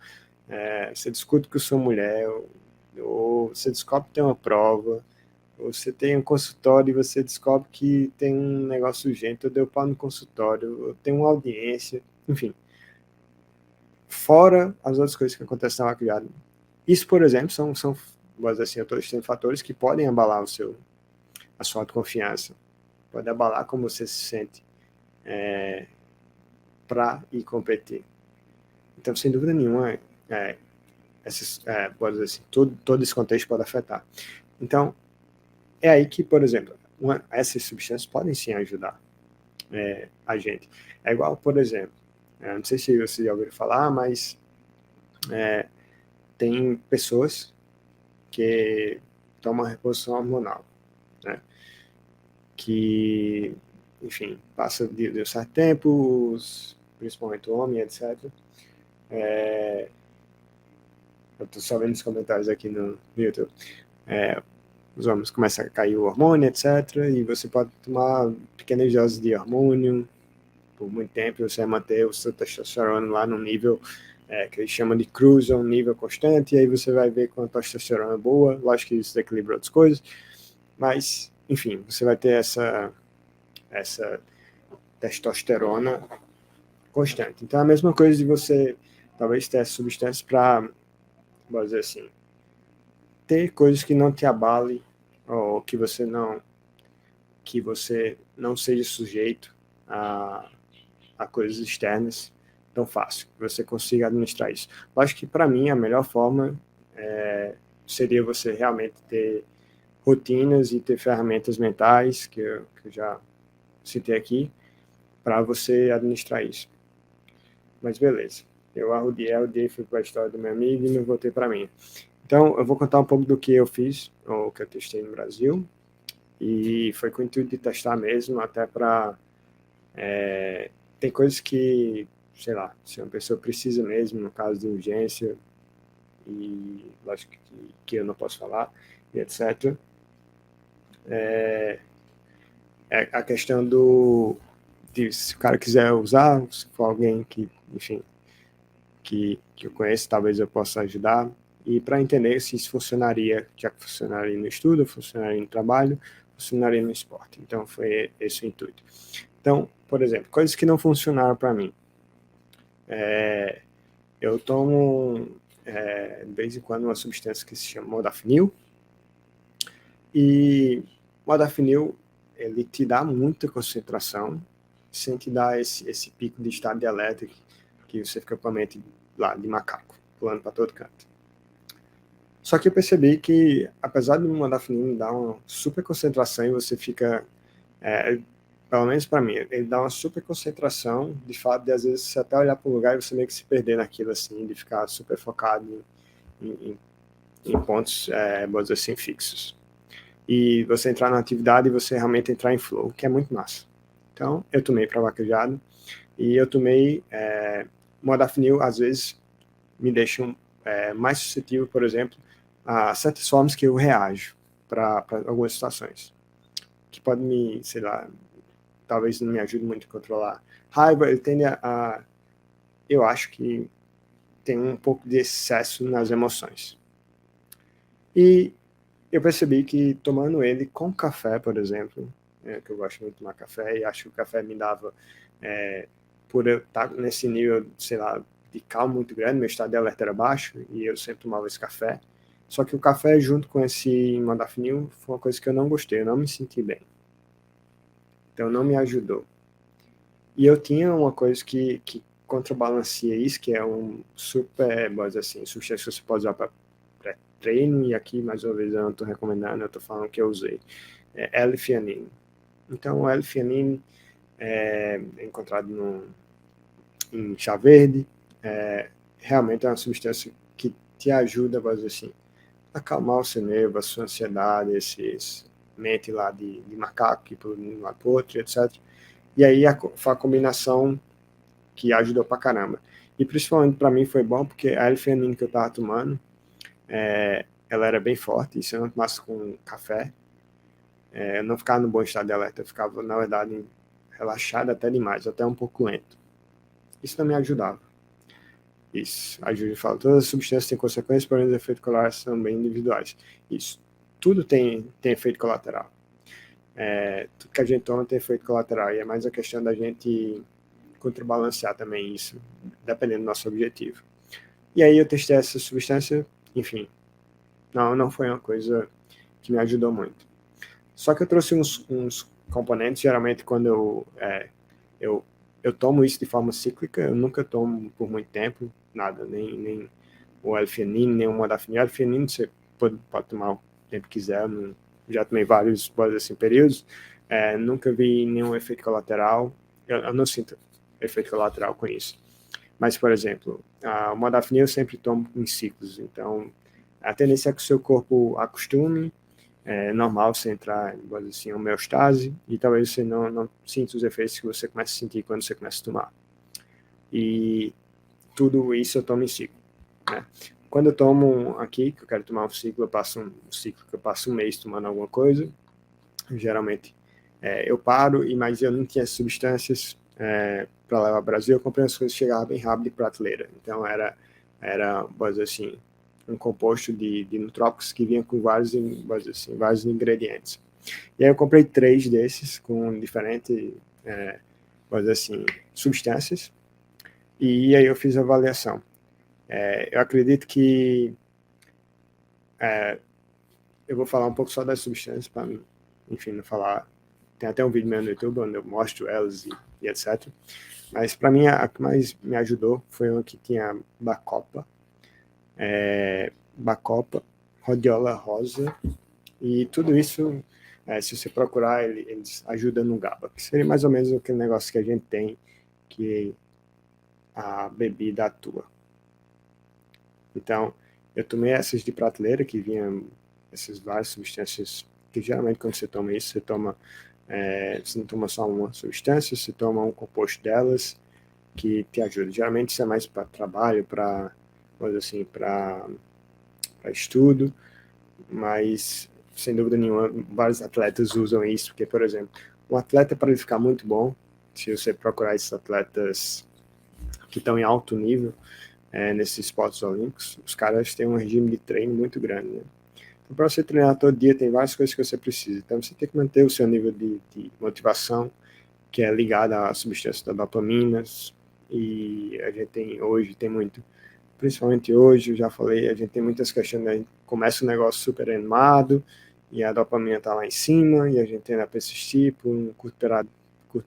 você discute com sua mulher, ou você descobre que tem uma prova, ou você tem um consultório e você descobre que tem um negócio urgente, ou deu pau no consultório, ou tem uma audiência, enfim. Fora as outras coisas que acontecem na vaquejada. Isso, por exemplo, são vou dizer assim, eu estou listando fatores que podem abalar a sua autoconfiança, pode abalar como você se sente para ir competir. Então, sem dúvida nenhuma, pode dizer assim, todo esse contexto pode afetar. Então, é aí que, por exemplo, essas substâncias podem sim ajudar a gente. É igual, por exemplo, não sei se vocês já ouviram falar, mas tem pessoas que tomam reposição hormonal, né? Que, enfim, passa de um certo tempo, principalmente o homem, etc. Eu estou só vendo os comentários aqui no YouTube. Os homens começam a cair o hormônio, etc. E você pode tomar pequenas doses de hormônio por muito tempo, você vai manter o seu testosterona lá no nível que eles chamam de cruise, um nível constante, e aí você vai ver com a testosterona boa, lógico que isso desequilibra outras coisas, mas, enfim, você vai ter essa testosterona constante. Então, é a mesma coisa de você, talvez, ter substâncias para, vamos dizer assim, ter coisas que não te abalem, ou que você não seja sujeito a coisas externas tão fácil, que você consiga administrar isso. Eu acho que, para mim, a melhor forma seria você realmente ter rotinas e ter ferramentas mentais, que eu já citei aqui, para você administrar isso. Mas beleza, eu arrudei, fui para a história do meu amigo e não voltei para mim. Então, eu vou contar um pouco do que eu fiz, ou que eu testei no Brasil, e foi com o intuito de testar mesmo, até para... tem coisas que, sei lá, se uma pessoa precisa mesmo, no caso de urgência, e lógico que eu não posso falar, e etc. A questão se o cara quiser usar, se for alguém que, enfim, que eu conheço, talvez eu possa ajudar, e para entender se isso funcionaria, já que funcionaria no estudo, funcionaria no trabalho, funcionaria no esporte. Então, foi esse o intuito. Então, por exemplo, coisas que não funcionaram para mim. Eu tomo, de vez em quando, uma substância que se chama modafinil, e modafinil, ele te dá muita concentração, sem te dar esse pico de estado de alerta que você fica com a mente lá de macaco, pulando para todo canto. Só que eu percebi que, apesar do modafinil dar uma super concentração e você fica, pelo menos para mim, ele dá uma super concentração, de fato, de às vezes você até olhar para um lugar e você meio que se perder naquilo, assim, de ficar super focado em pontos, vamos dizer assim, fixos. E você entrar na atividade e você realmente entrar em flow, que é muito massa. Então, eu tomei para vaquejada, e eu tomei modafinil, às vezes, me deixam mais suscetível, por exemplo, a certas formas que eu reajo para algumas situações, que pode me, sei lá, talvez não me ajude muito a controlar. Raiva, ele tende eu acho que tem um pouco de excesso nas emoções. E eu percebi que tomando ele com café, por exemplo, que eu gosto muito de tomar café, e acho que o café me dava, por eu estar nesse nível, sei lá, de calma muito grande, meu estado de alerta era baixo, e eu sempre tomava esse café. Só que o café, junto com esse modafinil, foi uma coisa que eu não gostei, eu não me senti bem. Então, não me ajudou. E eu tinha uma coisa que contrabalanceia isso, que é um super, assim, substância que você pode usar para pré-treino, e aqui, mais uma vez, eu não estou recomendando, eu estou falando que eu usei. L-theanine. Então, o L-theanine é encontrado em chá verde, realmente é uma substância que te ajuda, vamos dizer assim, a acalmar o seu nervo, a sua ansiedade, esses mente lá de macaco, que pula de um lado para o outro, etc. E aí foi a combinação que ajudou pra caramba. E principalmente para mim foi bom porque a L-theanina que eu estava tomando, ela era bem forte, e se eu não tomasse com café, eu não ficava no bom estado de alerta, eu ficava, na verdade, relaxado até demais, até um pouco lento. Isso também ajudava. Isso, a Júlia fala, todas as substâncias têm consequências, porém os efeitos colaterais são bem individuais. Isso, tudo tem efeito colateral. Tudo que a gente toma tem efeito colateral, e é mais a questão da gente contrabalancear também isso, dependendo do nosso objetivo. E aí eu testei essa substância, enfim, não foi uma coisa que me ajudou muito. Só que eu trouxe uns componentes, geralmente quando eu tomo isso de forma cíclica, eu nunca tomo por muito tempo, nada, nem o L-theanine, nem o modafinil. O L-theanine você pode tomar o tempo que quiser, já tomei vários, assim, períodos, nunca vi nenhum efeito colateral, eu não sinto efeito colateral com isso. Mas, por exemplo, o modafinil eu sempre tomo em ciclos, então a tendência é que o seu corpo acostume, é normal você entrar em assim, homeostase, e talvez você não sinta os efeitos que você começa a sentir quando você começa a tomar. E tudo isso eu tomo em ciclo, né? Quando eu tomo aqui, que eu quero tomar um ciclo, eu passo um mês tomando alguma coisa, geralmente eu paro, mas eu não tinha substâncias para levar ao Brasil, eu comprei as coisas que chegavam bem rápido de prateleira, então era assim, um composto de nutrópicos que vinha com vários ingredientes. E aí eu comprei 3 desses com diferentes assim, substâncias, e aí eu fiz a avaliação. Eu acredito que eu vou falar um pouco só das substâncias para mim, enfim, não falar. Tem até um vídeo meu no YouTube onde eu mostro elas e etc. Mas para mim a que mais me ajudou foi uma que tinha bacopa, rhodiola rosa, e tudo isso, se você procurar, eles ajudam no GABA, que seria mais ou menos aquele negócio que a gente tem, que a bebida atua. Então, eu tomei essas de prateleira, que vinham essas várias substâncias, que geralmente quando você toma isso, você não toma só uma substância, você toma um composto delas, que te ajuda. Geralmente isso é mais para trabalho, para estudo, mas sem dúvida nenhuma, vários atletas usam isso, porque, por exemplo, um atleta, para ele ficar muito bom, se você procurar esses atletas que estão em alto nível, nesses esportes olímpicos, os caras têm um regime de treino muito grande, né? Então, para você treinar todo dia, tem várias coisas que você precisa. Então, você tem que manter o seu nível de motivação, que é ligado à substância da dopamina, e a gente tem muito, principalmente hoje, eu já falei, a gente tem muitas questões, né? A gente começa um negócio super animado, e a dopamina está lá em cima, e a gente tende a persistir por um curto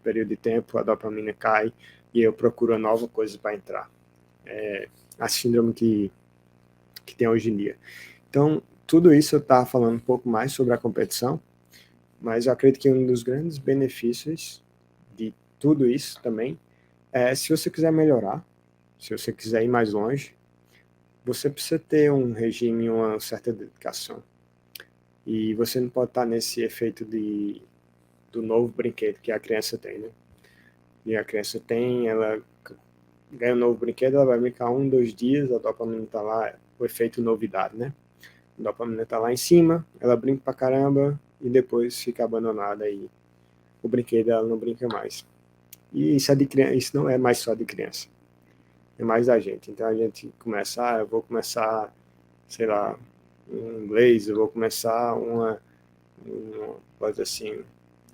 período de tempo, a dopamina cai, e eu procuro nova coisa para entrar. A síndrome que tem hoje em dia. Então, tudo isso eu estava falando um pouco mais sobre a competição, mas eu acredito que um dos grandes benefícios de tudo isso também é, se você quiser melhorar, se você quiser ir mais longe, você precisa ter um regime, uma certa dedicação. E você não pode estar nesse efeito do novo brinquedo que a criança tem, né? E a criança tem, ela ganha um novo brinquedo, ela vai brincar 1, 2 dias, a dopamina está lá, o efeito novidade, né? A dopamina está lá em cima, ela brinca pra caramba e depois fica abandonada e o brinquedo ela não brinca mais. E isso, isso não é mais só de criança, é mais da gente. Então a gente começa, eu vou começar, sei lá, um inglês, eu vou começar coisa assim,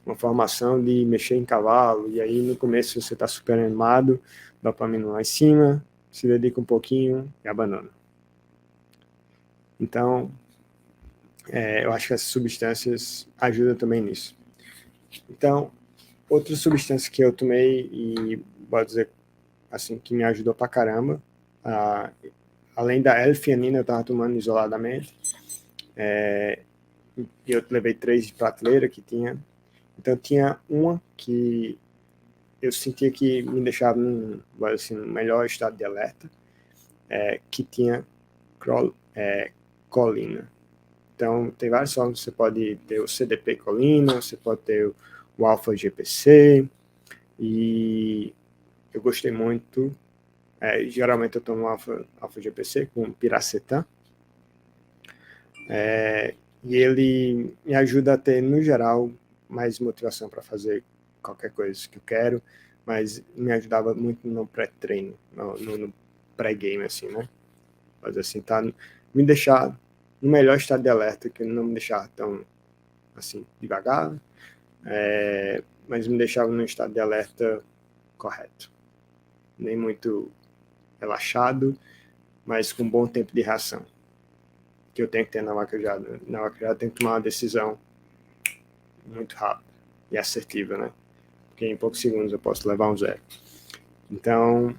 uma formação de mexer em cavalo, e aí no começo você está super animado, dopamina lá em cima, se dedica um pouquinho e abandona. Então, eu acho que essas substâncias ajudam também nisso. Então, outra substância que eu tomei e pode dizer assim que me ajudou pra caramba, além da L-theanina eu estava tomando isoladamente, eu levei 3 de prateleira que tinha. Então tinha uma que eu sentia que me deixava no melhor estado de alerta, que tinha colina. Então tem várias formas, você pode ter o CDP colina, você pode ter o alfa GPC, e eu gostei muito Geralmente eu tomo alfa GPC com piracetam, e ele me ajuda a ter, no geral, mais motivação para fazer qualquer coisa que eu quero, mas me ajudava muito no pré-treino, no pré-game, assim, né? Mas assim, me deixar no melhor estado de alerta, que não me deixar tão, assim, devagar, mas me deixava no estado de alerta correto. Nem muito relaxado, mas com bom tempo de reação. Que eu tenho que ter na vaquejada. Na vaquejada tem que tomar uma decisão muito rápida e assertiva, né? Porque em poucos segundos eu posso levar um zero. Então,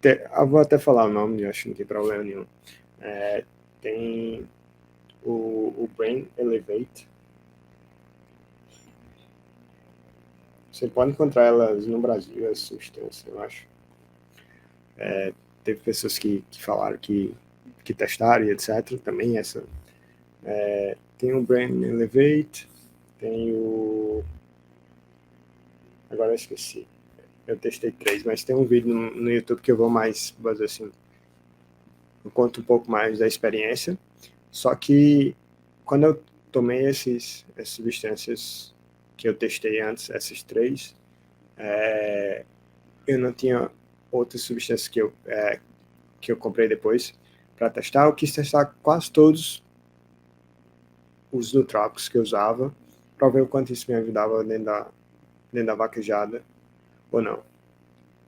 eu vou até falar o nome, eu acho que não tem problema nenhum. Tem o Brain Elevate. Você pode encontrar elas no Brasil, as substâncias, eu acho. Teve pessoas que falaram que testaram e etc. Também essa. Tem o Brain Elevate, tem o... Agora eu esqueci. Eu testei 3, mas tem um vídeo no YouTube que eu vou mais, fazer assim, eu conto um pouco mais da experiência. Só que quando eu tomei essas substâncias que eu testei antes, essas 3, eu não tinha outras substâncias que eu comprei depois para testar. Eu quis testar quase todos os nootrópicos que eu usava para ver o quanto isso me ajudava dentro da vaquejada ou não.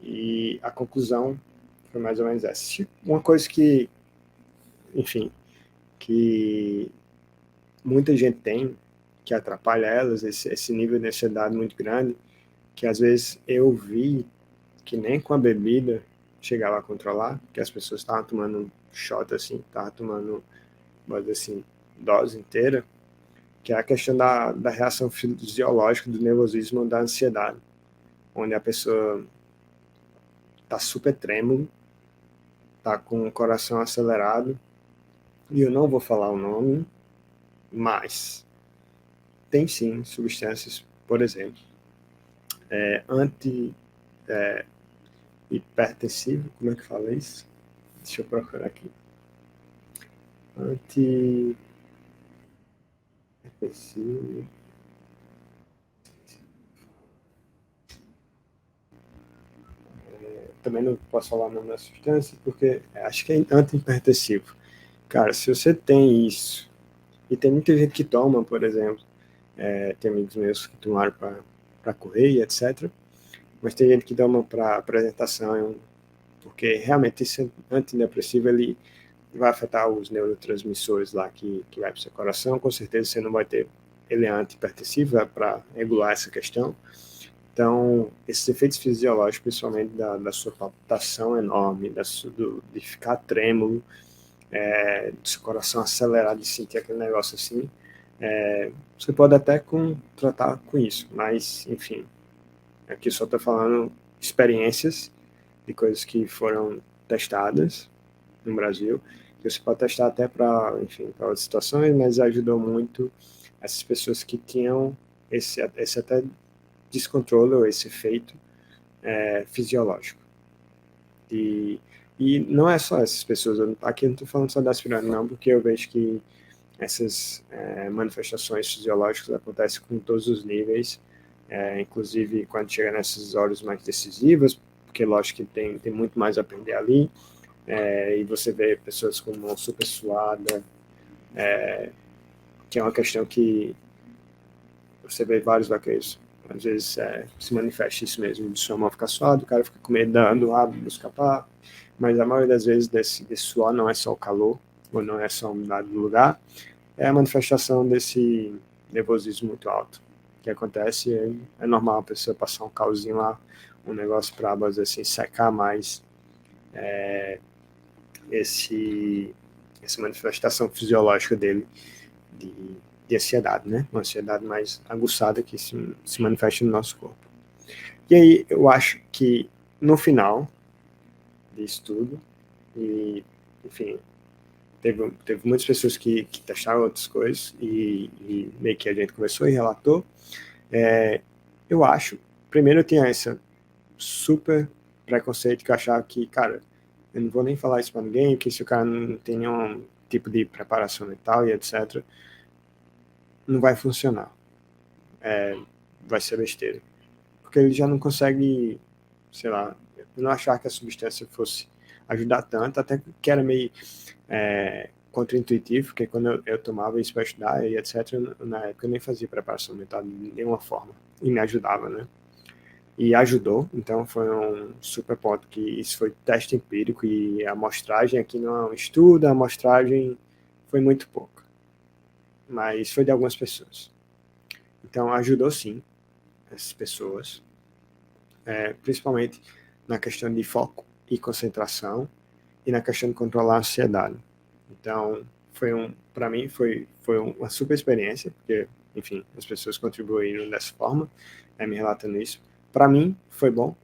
E a conclusão foi mais ou menos essa. Uma coisa que, enfim, que muita gente tem, que atrapalha elas, esse nível de ansiedade muito grande, que às vezes eu vi que nem com a bebida chegava a controlar, que as pessoas estavam tomando um shot assim, estavam tomando, mas assim, dose inteira, que é a questão da reação fisiológica do nervosismo, da ansiedade, onde a pessoa está super trêmulo, está com o coração acelerado, e eu não vou falar o nome, mas tem sim substâncias, por exemplo, hipertensivo, como é que fala isso? Deixa eu procurar aqui. Antihipertensivo. Também não posso falar o nome da substância, porque acho que é antihipertensivo. Cara, se você tem isso, e tem muita gente que toma, por exemplo, tem amigos meus que tomaram para correr e etc., mas tem gente que toma para apresentação, porque realmente esse antidepressivo, ele vai afetar os neurotransmissores lá que vai para o seu coração, com certeza você não vai ter, ele é antihipertensivo, é para regular essa questão. Então, esses efeitos fisiológicos, principalmente da sua palpitação enorme, de ficar trêmulo, do seu coração acelerado, de sentir aquele negócio assim, você pode até tratar com isso, mas, enfim, aqui só estou falando experiências de coisas que foram testadas no Brasil, que você pode testar até para, enfim, para outras situações, mas ajudou muito essas pessoas que tinham esse até descontrole ou esse efeito fisiológico. E não é só essas pessoas, aqui eu não estou falando só da aspirina, não, porque eu vejo que essas manifestações fisiológicas acontecem com todos os níveis, inclusive quando chega nessas horas mais decisivas, porque lógico que tem muito mais a aprender ali, e você vê pessoas com mão super suada, que é uma questão que você vê vários vaqueiros, às vezes se manifesta isso mesmo, de sua mão ficar suada, o cara fica com medo do rabo escapar, mas a maioria das vezes desse suor não é só o calor, ou não é só a umidade do lugar, é a manifestação desse nervosismo muito alto que acontece. É normal a pessoa passar um calzinho lá, um negócio para, assim, secar mais essa manifestação fisiológica dele de ansiedade, né? Uma ansiedade mais aguçada que se manifesta no nosso corpo. E aí eu acho que no final disso tudo, e enfim, teve muitas pessoas que testaram outras coisas e meio que a gente conversou e relatou. Eu acho, primeiro eu tinha essa super preconceito que eu achava que, cara, eu não vou nem falar isso para ninguém, que se o cara não tem nenhum tipo de preparação mental e etc., não vai funcionar. Vai ser besteira. Porque ele já não consegue, sei lá, eu não achava que a substância fosse ajudar tanto, até que era meio contraintuitivo, porque quando eu tomava isso para estudar e etc., na época eu nem fazia preparação mental de nenhuma forma, e me ajudava, né? E ajudou, então foi um super ponto que isso foi teste empírico e a amostragem aqui não é um estudo, a amostragem foi muito pouca, mas foi de algumas pessoas. Então ajudou sim essas pessoas, principalmente na questão de foco e concentração e na questão de controlar a ansiedade. Então, para mim foi uma super experiência, porque, enfim, as pessoas contribuíram dessa forma, me relatando isso. Para mim foi bom,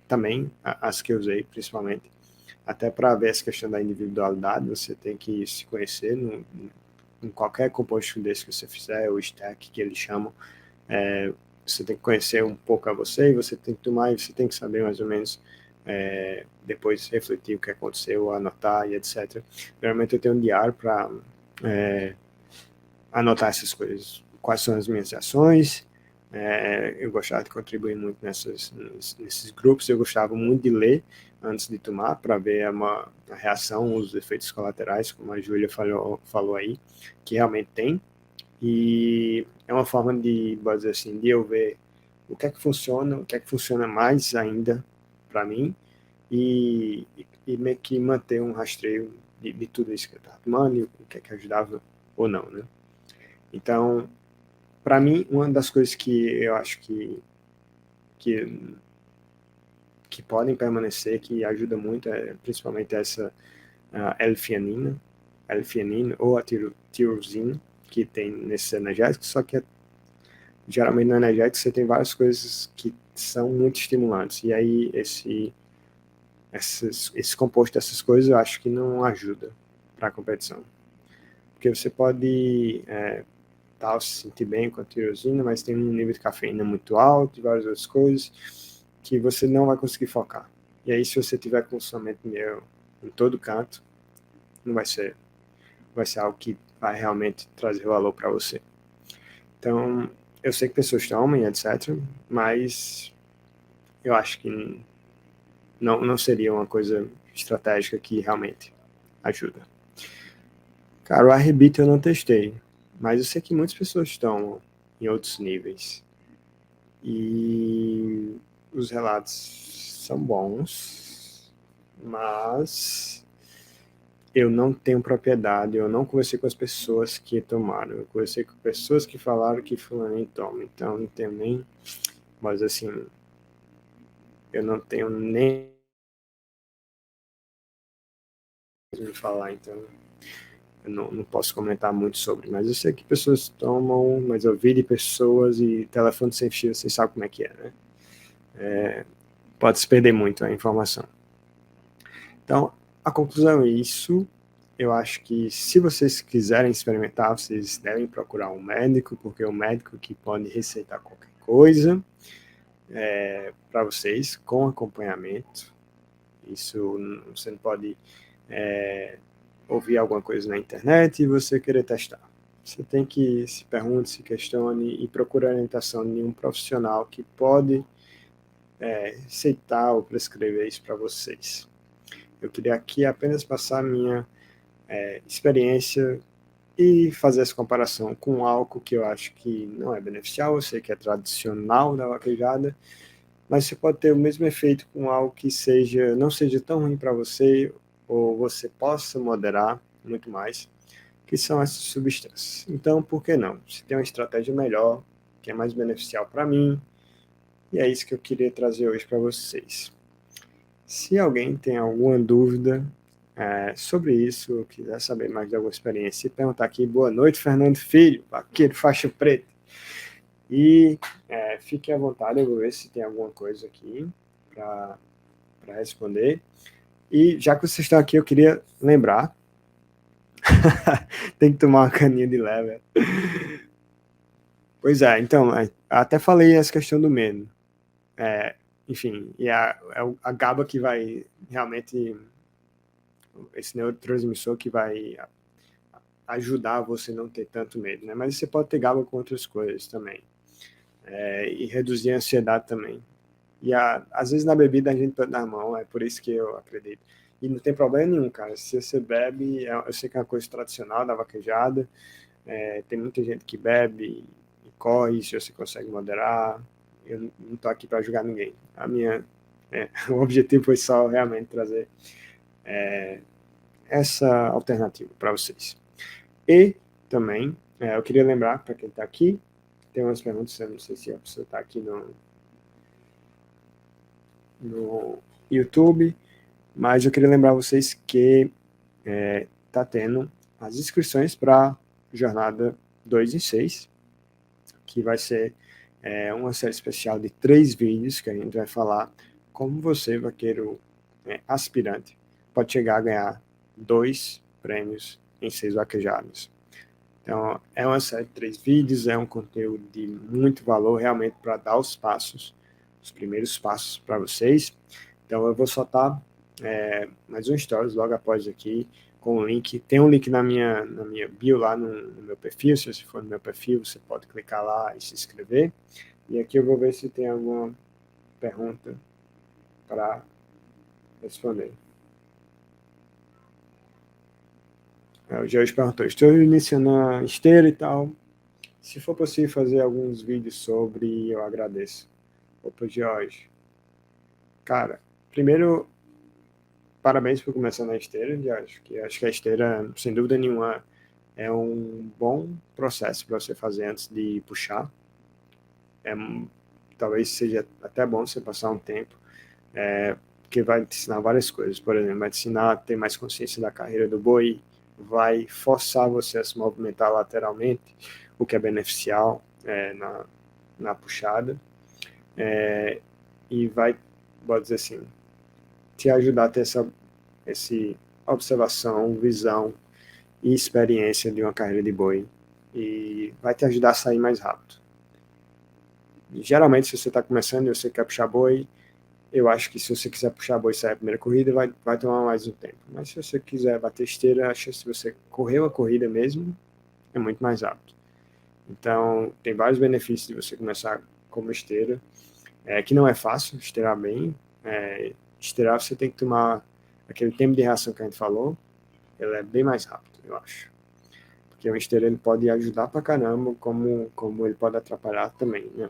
também as que eu usei, principalmente, até para ver essa questão da individualidade, você tem que se conhecer em qualquer composto desse que você fizer, o stack que eles chamam, você tem que conhecer um pouco a você, e você tem que tomar, e você tem que saber mais ou menos depois refletir o que aconteceu, anotar e etc. Geralmente eu tenho um diário para anotar essas coisas, quais são as minhas ações. Eu gostava de contribuir muito nesses grupos, eu gostava muito de ler antes de tomar, para ver a reação, os efeitos colaterais, como a Júlia falou aí, que realmente tem. E é uma forma de, vou dizer assim, de eu ver o que é que funciona mais ainda para mim, e meio que manter um rastreio de tudo isso que eu estava tomando e o que é que ajudava ou não, né? Então, para mim, uma das coisas que eu acho que podem permanecer, que ajuda muito, é principalmente essa L-fianina ou a tirosina, que tem nesses energéticos, só que geralmente no energético você tem várias coisas que são muito estimulantes, e aí esse composto dessas coisas eu acho que não ajuda para a competição. Porque você pode se sentir bem com a tirosina, mas tem um nível de cafeína muito alto e várias outras coisas que você não vai conseguir focar. E aí, se você tiver com somente meu em todo canto, não vai ser algo que vai realmente trazer valor para você. Então, eu sei que pessoas tomam, etc., mas eu acho que não seria uma coisa estratégica que realmente ajuda. Cara, o Arbit eu não testei, mas eu sei que muitas pessoas tomam em outros níveis. E os relatos são bons, mas eu não tenho propriedade, eu não conversei com as pessoas que tomaram, eu conversei com pessoas que falaram que fulano toma, então não tenho nem, mas assim, eu não tenho nem me falar, então eu não posso comentar muito sobre, mas eu sei que pessoas tomam, mas eu vi de pessoas e telefone sem fio, vocês sabem como é que é, né? Pode se perder muito a informação. Então, a conclusão é isso. Eu acho que se vocês quiserem experimentar, vocês devem procurar um médico, porque é o médico que pode receitar qualquer coisa para vocês, com acompanhamento. Isso, você não pode ouvir alguma coisa na internet e você querer testar. Você tem que se pergunte, se questione e procure a orientação de um profissional que pode receitar ou prescrever isso para vocês. Eu queria aqui apenas passar a minha experiência e fazer essa comparação com álcool que eu acho que não é beneficial, eu sei que é tradicional da vaquejada, mas você pode ter o mesmo efeito com algo que não seja tão ruim para você, ou você possa moderar muito mais, que são essas substâncias. Então, por que não? Se tem uma estratégia melhor, que é mais beneficial para mim, e é isso que eu queria trazer hoje para vocês. Se alguém tem alguma dúvida sobre isso, ou quiser saber mais de alguma experiência, perguntar aqui, boa noite, Fernando Filho, vaqueiro faixa preta. E fique à vontade, eu vou ver se tem alguma coisa aqui para responder. E já que vocês estão aqui, eu queria lembrar, tem que tomar uma caninha de leve. Pois é, então, até falei essa questão do medo. enfim, e é a GABA que vai realmente, esse neurotransmissor que vai ajudar você a não ter tanto medo, né? Mas você pode ter GABA com outras coisas também, e reduzir a ansiedade também. E às vezes na bebida a gente pode dar a mão, é por isso que eu acredito. E não tem problema nenhum, cara. Se você bebe, eu sei que é uma coisa tradicional da vaquejada, tem muita gente que bebe e corre, se você consegue moderar. Eu não tô aqui para julgar ninguém. O objetivo foi só realmente trazer essa alternativa para vocês. E também, eu queria lembrar para quem está aqui, tem umas perguntas, eu não sei se a pessoa está aqui no YouTube, mas eu queria lembrar vocês que está tendo as inscrições para Jornada 2 em 6, que vai ser uma série especial de 3 vídeos que a gente vai falar como você, vaqueiro aspirante, pode chegar a ganhar 2 prêmios em 6 vaquejadas. Então, é uma série de 3 vídeos, é um conteúdo de muito valor realmente para dar os primeiros passos para vocês. Então, eu vou soltar mais um stories logo após aqui, com o link. Tem um link na minha bio lá no meu perfil. Se você for no meu perfil, você pode clicar lá e se inscrever. E aqui eu vou ver se tem alguma pergunta para responder. O Jorge perguntou: estou iniciando a esteira e tal. Se for possível fazer alguns vídeos sobre, eu agradeço. Opa, Jorge. Cara, primeiro, parabéns por começar na esteira, Jorge. Acho que a esteira, sem dúvida nenhuma, é um bom processo para você fazer antes de puxar. Talvez seja até bom você passar um tempo, porque vai te ensinar várias coisas. Por exemplo, vai te ensinar a ter mais consciência da carreira do boi, vai forçar você a se movimentar lateralmente, o que é beneficial na puxada, e vai, pode dizer assim, te ajudar a ter essa observação, visão e experiência de uma carreira de boi, e vai te ajudar a sair mais rápido. Geralmente, se você está começando e você quer puxar boi, eu acho que se você quiser puxar boi e sair a primeira corrida, vai tomar mais um tempo. Mas se você quiser bater esteira, a chance de você correr uma corrida mesmo é muito mais rápido. Então, tem vários benefícios de você começar como esteira, que não é fácil esteirar bem. Esteirar, você tem que tomar aquele tempo de reação que a gente falou, ele é bem mais rápido, eu acho. Porque o esteira ele pode ajudar pra caramba, como ele pode atrapalhar também, né?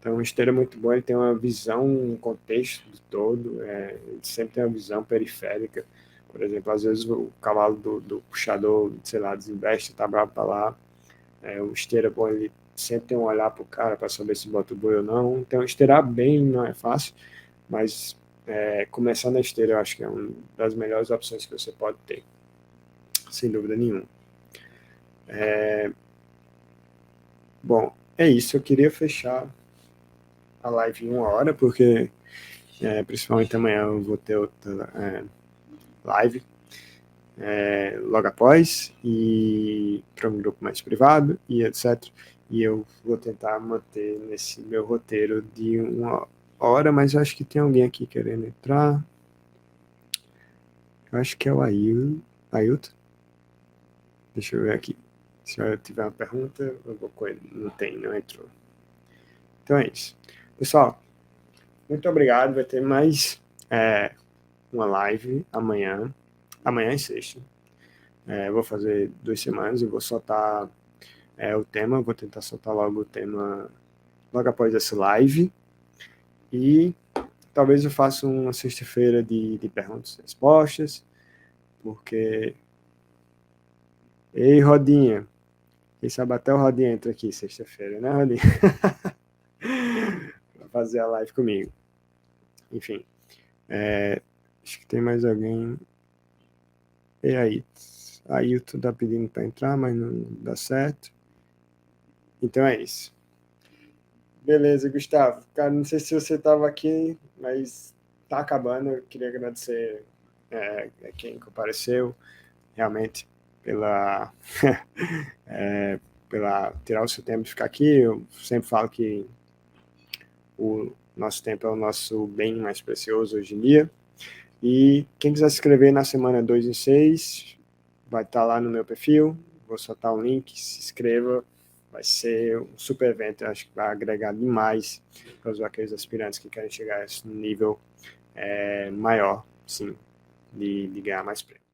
Então, o esteira é muito bom, ele tem uma visão, um contexto de todo, ele sempre tem uma visão periférica. Por exemplo, às vezes o cavalo do puxador, sei lá, desinveste, tá bravo pra lá. O esteira, bom, ele sempre tem um olhar pro cara para saber se bota o boi ou não. Então, esteirar bem não é fácil, mas começar na esteira eu acho que é uma das melhores opções que você pode ter, sem dúvida nenhuma. Bom, é isso. Eu queria fechar a live em 1 hora, porque principalmente amanhã eu vou ter outra live logo após, e para um grupo mais privado e etc. E eu vou tentar manter nesse meu roteiro de 1 hora, mas eu acho que tem alguém aqui querendo entrar. Eu acho que é o Ailton. Deixa eu ver aqui. Se eu tiver uma pergunta, eu vou com ele. Não entrou. Então é isso. Pessoal, muito obrigado. Vai ter mais uma live amanhã. Amanhã é sexta. Vou fazer 2 semanas e vou soltar o tema. Vou tentar soltar logo o tema logo após essa live. E talvez eu faça uma sexta-feira de perguntas e respostas. Porque... Ei, Rodinha. Quem sabe até o Rodinha entra aqui sexta-feira, né, Rodinha? Pra fazer a live comigo. Enfim. Acho que tem mais alguém. E aí? Aí tu tá pedindo para entrar, mas não dá certo. Então é isso. Beleza, Gustavo. Cara, não sei se você estava aqui, mas tá acabando. Eu queria agradecer quem compareceu, realmente, pela tirar o seu tempo de ficar aqui. Eu sempre falo que o Nosso tempo é o nosso bem mais precioso hoje em dia. E quem quiser se inscrever na semana 2 em 6, vai estar lá no meu perfil. Vou soltar o link, se inscreva. Vai ser um super evento, eu acho que vai agregar demais para os vaqueiros aspirantes que querem chegar a esse nível maior, sim, de ganhar mais prêmio.